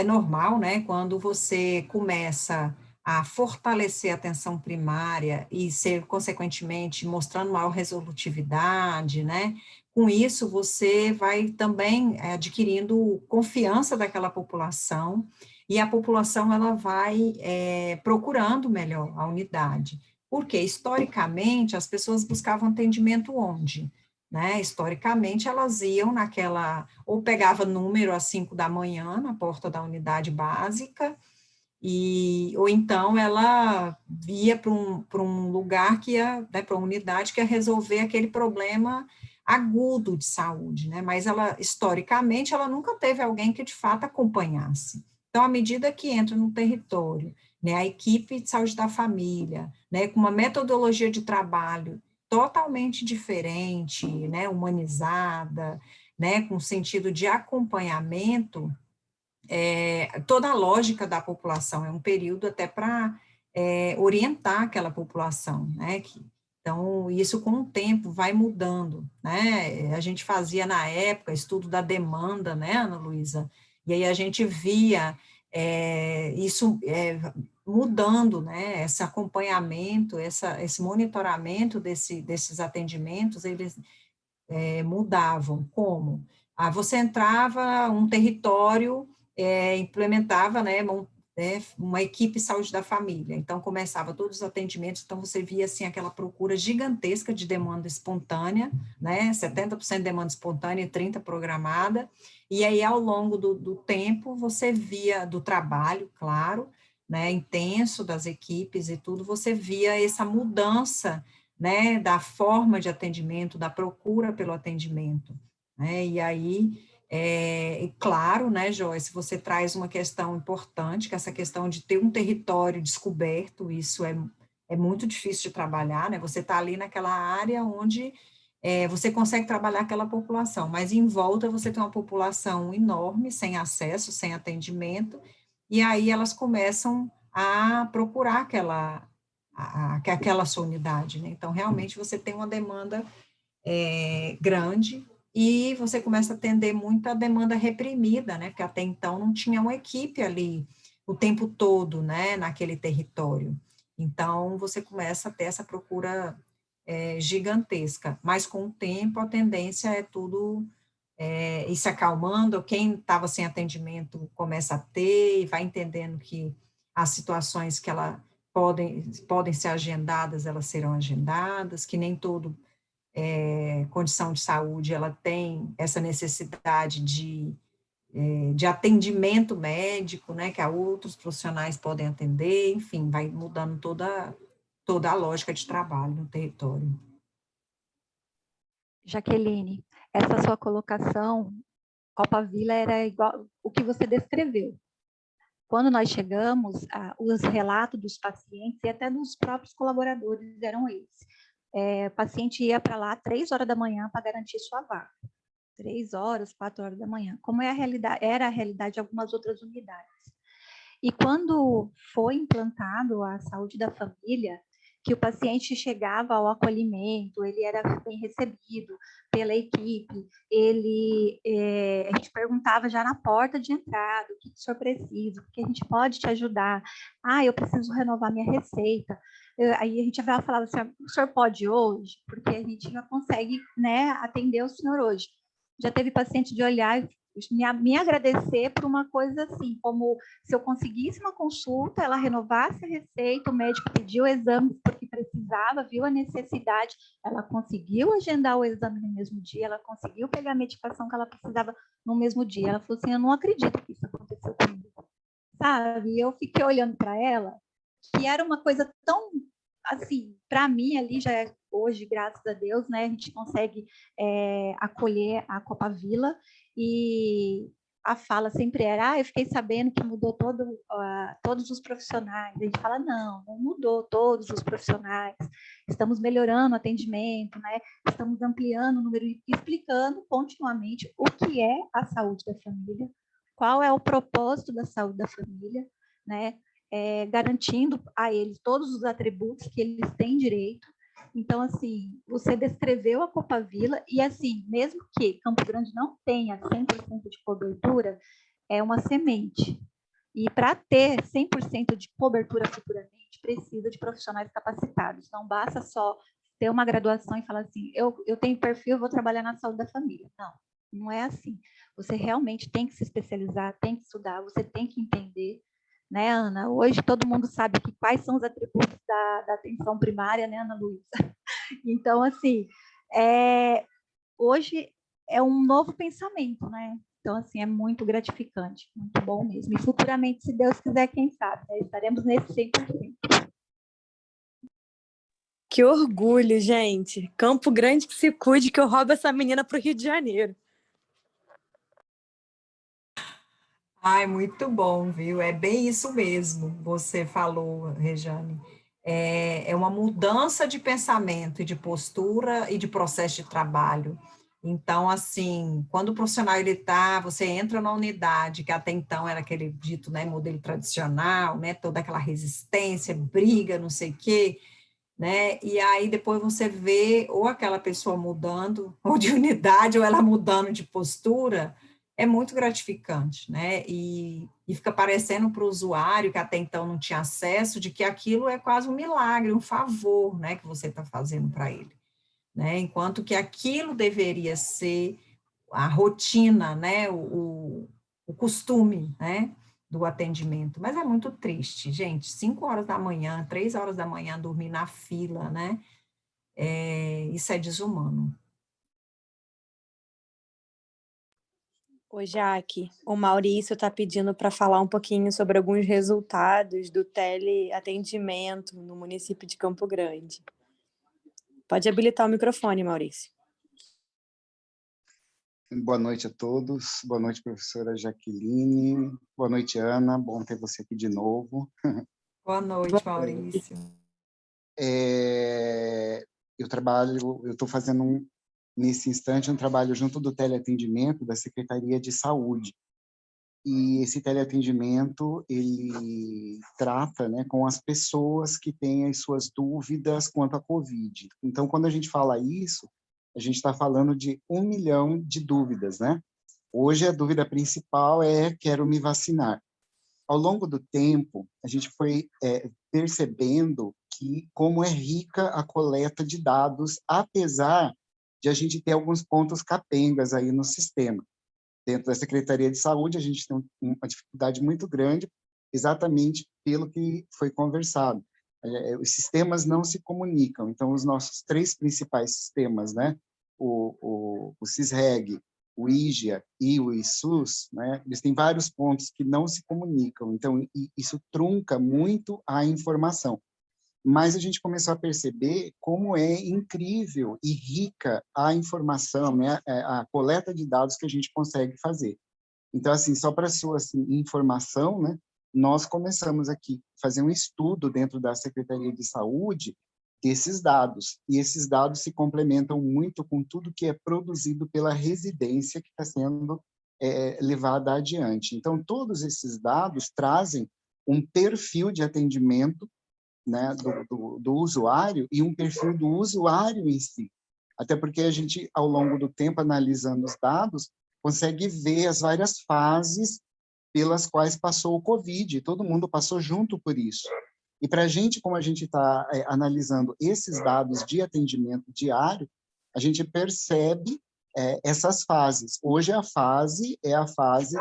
A: normal, né, quando você começa a fortalecer a atenção primária e ser, consequentemente, mostrando maior resolutividade, né, com isso você vai também adquirindo confiança daquela população, e a população, ela vai procurando melhor a unidade, porque, historicamente, as pessoas buscavam atendimento onde? Né, historicamente, elas iam naquela, ou pegava número às 5 da manhã, na porta da unidade básica, ou então ela ia para um lugar que ia, né, para uma unidade que ia resolver aquele problema agudo de saúde, né, mas ela, historicamente, ela nunca teve alguém que de fato acompanhasse. Então, à medida que entra no território, né, a equipe de saúde da família, né, com uma metodologia de trabalho totalmente diferente, né, humanizada, né, com sentido de acompanhamento, toda a lógica da população, é um período até para orientar aquela população, né, então, isso com o tempo vai mudando, né, a gente fazia na época estudo da demanda, né, Ana Luísa, e aí a gente via isso mudando, né, esse acompanhamento, esse monitoramento desses atendimentos, eles mudavam. Como? Você entrava um território, implementava, né, uma equipe saúde da família, então começava todos os atendimentos, então você via, assim, aquela procura gigantesca de demanda espontânea, né, 70% demanda espontânea e 30% programada, e aí, ao longo do tempo, você via, do trabalho, claro, né, intenso das equipes e tudo, você via essa mudança, né, da forma de atendimento, da procura pelo atendimento, né, e aí, claro, né, Joyce, você traz uma questão importante, que é essa questão de ter um território descoberto, isso é muito difícil de trabalhar, né, você está ali naquela área onde você consegue trabalhar aquela população, mas em volta você tem uma população enorme, sem acesso, sem atendimento, e aí elas começam a procurar aquela sua unidade, né? Então, realmente, você tem uma demanda grande e você começa a atender muita demanda reprimida, né? Porque até então não tinha uma equipe ali o tempo todo, né? Naquele território. Então, você começa a ter essa procura gigantesca, mas com o tempo a tendência é tudo ir se acalmando, quem estava sem atendimento começa a ter, e vai entendendo que as situações que ela podem ser agendadas, elas serão agendadas, que nem todo condição de saúde, ela tem essa necessidade de atendimento médico, né, que outros profissionais podem atender, enfim, vai mudando toda a lógica de trabalho no território.
D: Jaqueline, essa sua colocação, Copa Vila era igual o que você descreveu. Quando nós chegamos, os relatos dos pacientes e até dos próprios colaboradores eram esses. O paciente ia para lá 3 horas da manhã para garantir sua vaga. 3 horas, 4 horas da manhã, como era a realidade de algumas outras unidades. E quando foi implantado a saúde da família, que o paciente chegava ao acolhimento, ele era bem recebido pela equipe, a gente perguntava já na porta de entrada, o que o senhor precisa, o que a gente pode te ajudar, eu preciso renovar minha receita, aí a gente falava assim, o senhor pode hoje? Porque a gente já consegue, né, atender o senhor hoje. Já teve paciente de olhar e me agradecer por uma coisa assim, como se eu conseguisse uma consulta, ela renovasse a receita, o médico pediu o exame porque precisava, viu a necessidade, ela conseguiu agendar o exame no mesmo dia, ela conseguiu pegar a medicação que ela precisava no mesmo dia. Ela falou assim, eu não acredito que isso aconteceu comigo, sabe? E eu fiquei olhando para ela, que era uma coisa tão, assim, para mim ali já é hoje, graças a Deus, né, a gente consegue acolher a Copa Vila, e a fala sempre era, eu fiquei sabendo que mudou todos os profissionais. A gente fala, não mudou todos os profissionais, estamos melhorando o atendimento, né? Estamos ampliando o número, explicando continuamente o que é a saúde da família, qual é o propósito da saúde da família, né? Garantindo a eles todos os atributos que eles têm direito. Então, assim, você descreveu a Copavila e, assim, mesmo que Campo Grande não tenha 100% de cobertura, é uma semente. E para ter 100% de cobertura futuramente, precisa de profissionais capacitados. Não basta só ter uma graduação e falar assim, eu tenho perfil, vou trabalhar na saúde da família. Não é assim. Você realmente tem que se especializar, tem que estudar, você tem que entender, né, Ana? Hoje todo mundo sabe quais são os atributos da atenção primária, né, Ana Luísa? Então, assim, hoje é um novo pensamento, né? Então, assim, é muito gratificante, muito bom mesmo. E futuramente, se Deus quiser, quem sabe, né? Estaremos nesse 100%.
C: Que orgulho, gente. Campo Grande que se cuide, que eu roubo essa menina para o Rio de Janeiro.
A: Ai, muito bom, viu? É bem isso mesmo, você falou, Rejane. É uma mudança de pensamento e de postura e de processo de trabalho. Então, assim, quando o profissional você entra na unidade, que até então era aquele dito, né, modelo tradicional, né, toda aquela resistência, briga, não sei o quê, né, e aí depois você vê ou aquela pessoa mudando, ou de unidade, ou ela mudando de postura, é muito gratificante, né, e fica parecendo para o usuário, que até então não tinha acesso, de que aquilo é quase um milagre, um favor, né, que você está fazendo para ele, né, enquanto que aquilo deveria ser a rotina, né, o costume, né, do atendimento, mas é muito triste, gente, 5 horas da manhã, 3 horas da manhã, dormir na fila, né, isso é desumano.
C: Ô, Jaque, o Maurício está pedindo para falar um pouquinho sobre alguns resultados do teleatendimento no município de Campo Grande. Pode habilitar o microfone, Maurício.
G: Boa noite a todos. Boa noite, professora Jaqueline. Boa noite, Ana. Bom ter você aqui de novo.
A: Boa noite, Maurício.
G: Eu estou fazendo, nesse instante, um trabalho junto do teleatendimento da Secretaria de Saúde. E esse teleatendimento, ele trata, né, com as pessoas que têm as suas dúvidas quanto à Covid. Então, quando a gente fala isso, a gente está falando de 1 milhão de dúvidas, né? Hoje, a dúvida principal é: quero me vacinar. Ao longo do tempo, a gente foi percebendo como é rica a coleta de dados, apesar de a gente ter alguns pontos capengas aí no sistema. Dentro da Secretaria de Saúde, a gente tem uma dificuldade muito grande, exatamente pelo que foi conversado. Os sistemas não se comunicam, então os nossos 3 principais sistemas, né, o CISREG, o IGEA e o ISUS, né, eles têm vários pontos que não se comunicam, então isso trunca muito a informação. Mas a gente começou a perceber como é incrível e rica a informação, né, a coleta de dados que a gente consegue fazer. Então, assim, só para a sua informação, né, nós começamos aqui a fazer um estudo dentro da Secretaria de Saúde desses dados, e esses dados se complementam muito com tudo que é produzido pela residência que está sendo levada adiante. Então, todos esses dados trazem um perfil de atendimento, né, do usuário e um perfil do usuário em si. Até porque a gente, ao longo do tempo, analisando os dados, consegue ver as várias fases pelas quais passou o Covid. Todo mundo passou junto por isso. E para a gente, como a gente está analisando esses dados de atendimento diário, a gente percebe essas fases. Hoje a fase é a fase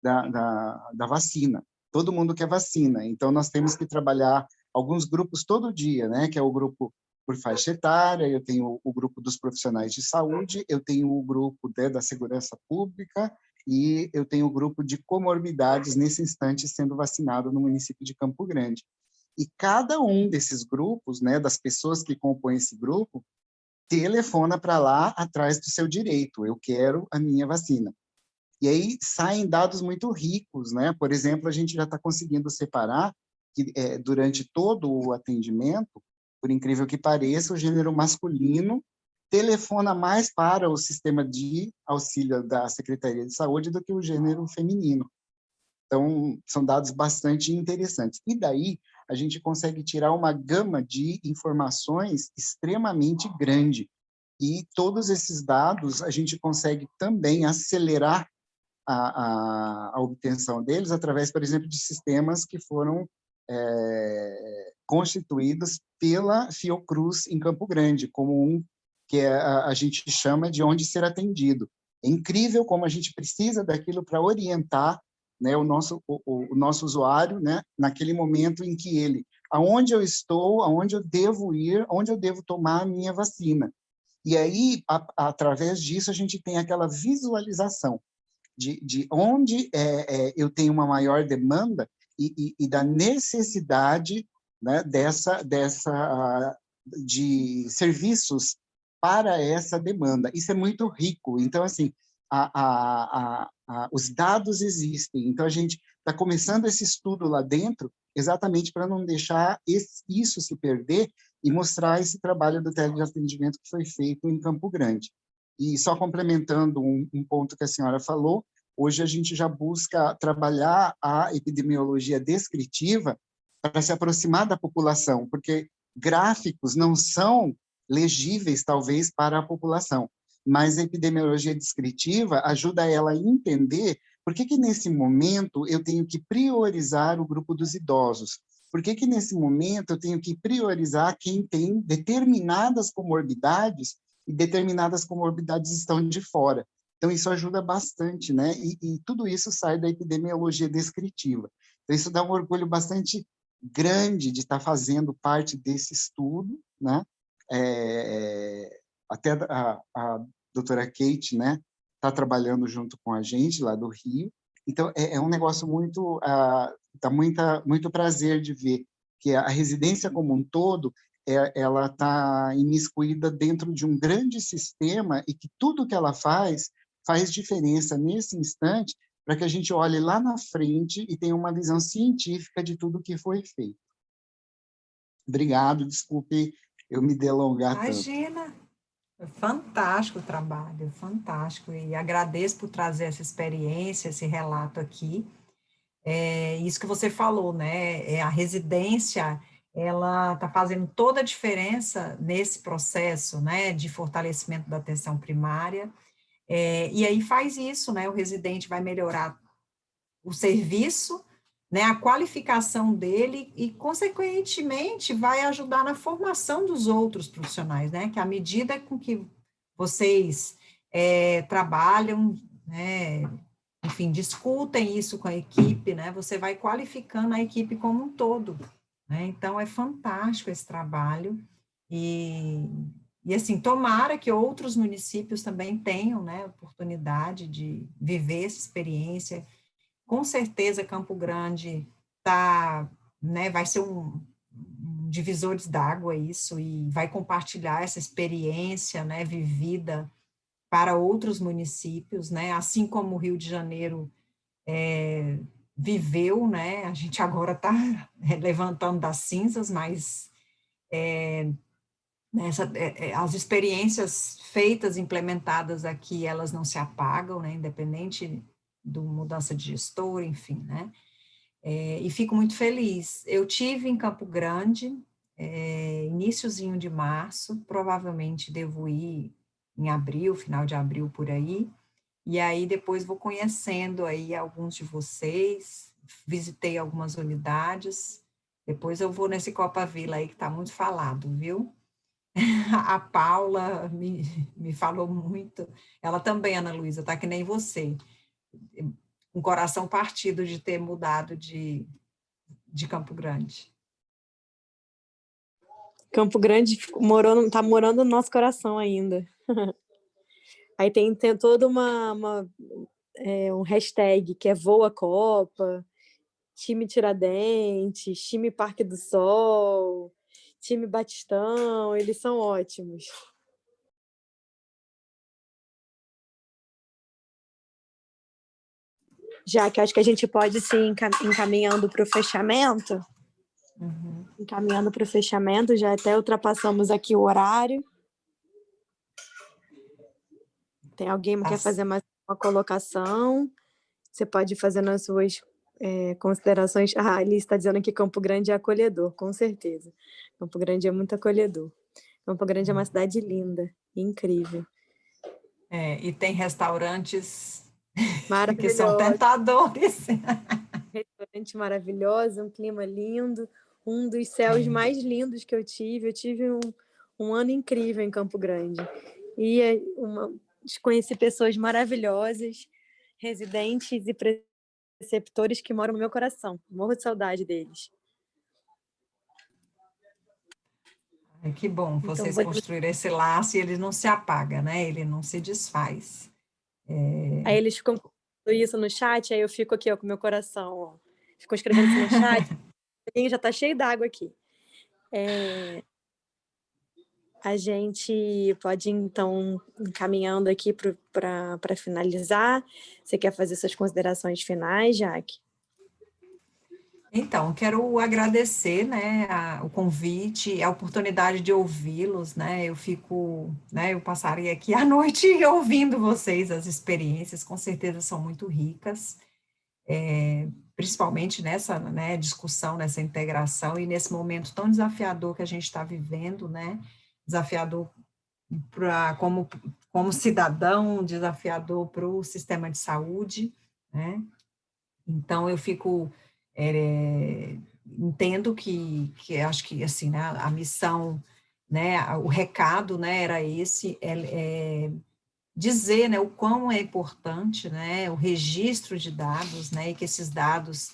G: da vacina. Todo mundo quer vacina, então nós temos que trabalhar alguns grupos todo dia, né? Que é o grupo por faixa etária, eu tenho o grupo dos profissionais de saúde, eu tenho o grupo da segurança pública e eu tenho o grupo de comorbidades nesse instante sendo vacinado no município de Campo Grande. E cada um desses grupos, né, das pessoas que compõem esse grupo, telefona para lá atrás do seu direito, eu quero a minha vacina. E aí saem dados muito ricos, né? Por exemplo, a gente já está conseguindo separar que durante todo o atendimento, por incrível que pareça, o gênero masculino telefona mais para o sistema de auxílio da Secretaria de Saúde do que o gênero feminino. Então, são dados bastante interessantes. E daí, a gente consegue tirar uma gama de informações extremamente grande. E todos esses dados, a gente consegue também acelerar a obtenção deles através, por exemplo, de sistemas que foram constituídos pela Fiocruz em Campo Grande, como um que a gente chama de onde ser atendido. É incrível como a gente precisa daquilo para orientar, né, o nosso usuário, né, naquele momento em que ele, aonde eu estou, aonde eu devo ir, onde eu devo tomar a minha vacina. E aí, através disso, a gente tem aquela visualização de onde eu tenho uma maior demanda e da necessidade, né, de serviços para essa demanda. Isso é muito rico. Então, assim, os dados existem. Então, a gente está começando esse estudo lá dentro exatamente para não deixar isso se perder e mostrar esse trabalho do teleatendimento que foi feito em Campo Grande. E só complementando um ponto que a senhora falou, hoje a gente já busca trabalhar a epidemiologia descritiva para se aproximar da população, porque gráficos não são legíveis, talvez, para a população, mas a epidemiologia descritiva ajuda ela a entender por que nesse momento eu tenho que priorizar o grupo dos idosos, por que nesse momento eu tenho que priorizar quem tem determinadas comorbidades e determinadas comorbidades estão de fora. Então, isso ajuda bastante, né? E tudo isso sai da epidemiologia descritiva. Então, isso dá um orgulho bastante grande de estar fazendo parte desse estudo, né? Até a doutora Kate, né, está trabalhando junto com a gente lá do Rio. Então, é um negócio muito, dá muito prazer de ver que a residência como um todo, ela está imiscuída dentro de um grande sistema e que tudo que ela faz diferença nesse instante para que a gente olhe lá na frente e tenha uma visão científica de tudo que foi feito. Obrigado, desculpe eu me delongar tanto.
A: Imagina, fantástico o trabalho, fantástico, e agradeço por trazer essa experiência, esse relato aqui. Isso que você falou, né, a residência, ela está fazendo toda a diferença nesse processo, né, de fortalecimento da atenção primária, e aí faz isso, né, o residente vai melhorar o serviço, né, a qualificação dele e, consequentemente, vai ajudar na formação dos outros profissionais, né, que à medida com que vocês trabalham, né, enfim, discutem isso com a equipe, né, você vai qualificando a equipe como um todo, né, então é fantástico esse trabalho e assim, tomara que outros municípios também tenham, né, oportunidade de viver essa experiência. Com certeza, Campo Grande né, vai ser um divisor d'água isso, e vai compartilhar essa experiência, né, vivida para outros municípios, né, assim como o Rio de Janeiro viveu, né, a gente agora está levantando das cinzas, mas as experiências feitas, implementadas aqui, elas não se apagam, né, independente da mudança de gestor, enfim, né, e fico muito feliz. Eu tive em Campo Grande, iniciozinho de março, provavelmente devo ir em abril, final de abril, por aí, e aí depois vou conhecendo aí alguns de vocês, visitei algumas unidades, depois eu vou nesse Copa Vila aí que está muito falado, viu? A Paula me falou muito, ela também, Ana Luísa, tá que nem você, um coração partido de ter mudado de Campo Grande.
C: Campo Grande tá morando no nosso coração ainda. Aí tem toda um hashtag que é Voa Copa, time Tiradentes, time Parque do Sol, time Batistão, eles são ótimos. já que acho que a gente pode se encaminhando para o fechamento. Encaminhando para o fechamento, já até ultrapassamos aqui o horário. Tem alguém que quer fazer mais uma colocação? Você pode fazer nas suas considerações. A Alice está dizendo que Campo Grande é acolhedor, com certeza. Campo Grande é muito acolhedor. Campo Grande é uma cidade linda, incrível.
A: E tem restaurantes
C: que
A: são tentadores.
C: Restaurante maravilhoso, um clima lindo, um dos céus mais lindos que eu tive. Eu tive um ano incrível em Campo Grande. E conheci pessoas maravilhosas, residentes e preceptores que moram no meu coração. Morro de saudade deles.
A: Que bom, vocês construíram esse laço e ele não se apaga, né? Ele não se desfaz.
C: Aí eles ficam isso no chat, aí eu fico aqui, ó, com o meu coração, ó. Ficam escrevendo isso no chat, já tá cheio d'água aqui. A gente pode, então, encaminhando aqui para finalizar. Você quer fazer suas considerações finais, Jaque?
A: Então, quero agradecer, né, o convite, a oportunidade de ouvi-los, né, eu passaria aqui a noite ouvindo vocês, as experiências, com certeza são muito ricas, principalmente nessa, né, discussão, nessa integração e nesse momento tão desafiador que a gente está vivendo, né, desafiador como cidadão, desafiador para o sistema de saúde, né, então eu entendo que acho que assim, né, a missão, né, o recado, né, era esse, dizer, né, o quão é importante, né, o registro de dados, né, e que esses dados,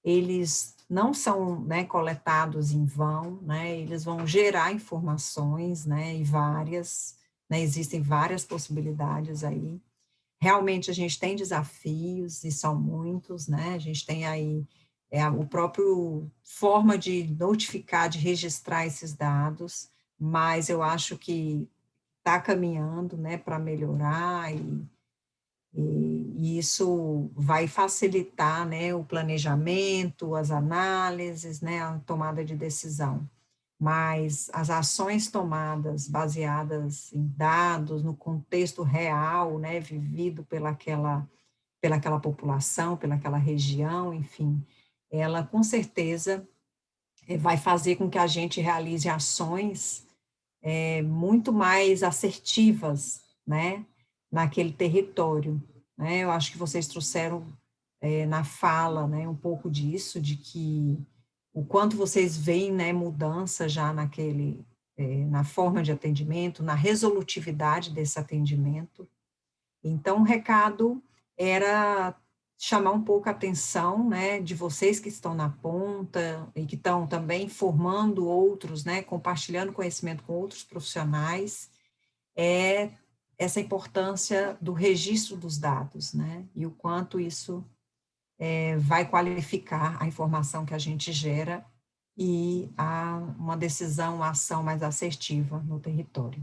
A: eles não são, né, coletados em vão, né, eles vão gerar informações, né, e várias, né, existem várias possibilidades aí. Realmente a gente tem desafios, e são muitos, né, a gente tem aí o próprio forma de notificar, de registrar esses dados, mas eu acho que está caminhando, né, para melhorar e isso vai facilitar, né, o planejamento, as análises, né, a tomada de decisão. Mas as ações tomadas baseadas em dados, no contexto real, né, vivido pelaquela população, pelaquela região, enfim, ela com certeza vai fazer com que a gente realize ações muito mais assertivas, né, naquele território, né, eu acho que vocês trouxeram na fala, né, um pouco disso, de que o quanto vocês veem, né, mudança já na forma de atendimento, na resolutividade desse atendimento. Então, o recado era chamar um pouco a atenção, né, de vocês que estão na ponta e que estão também formando outros, né, compartilhando conhecimento com outros profissionais, essa importância do registro dos dados, né, e o quanto isso vai qualificar a informação que a gente gera e uma decisão, uma ação mais assertiva no território.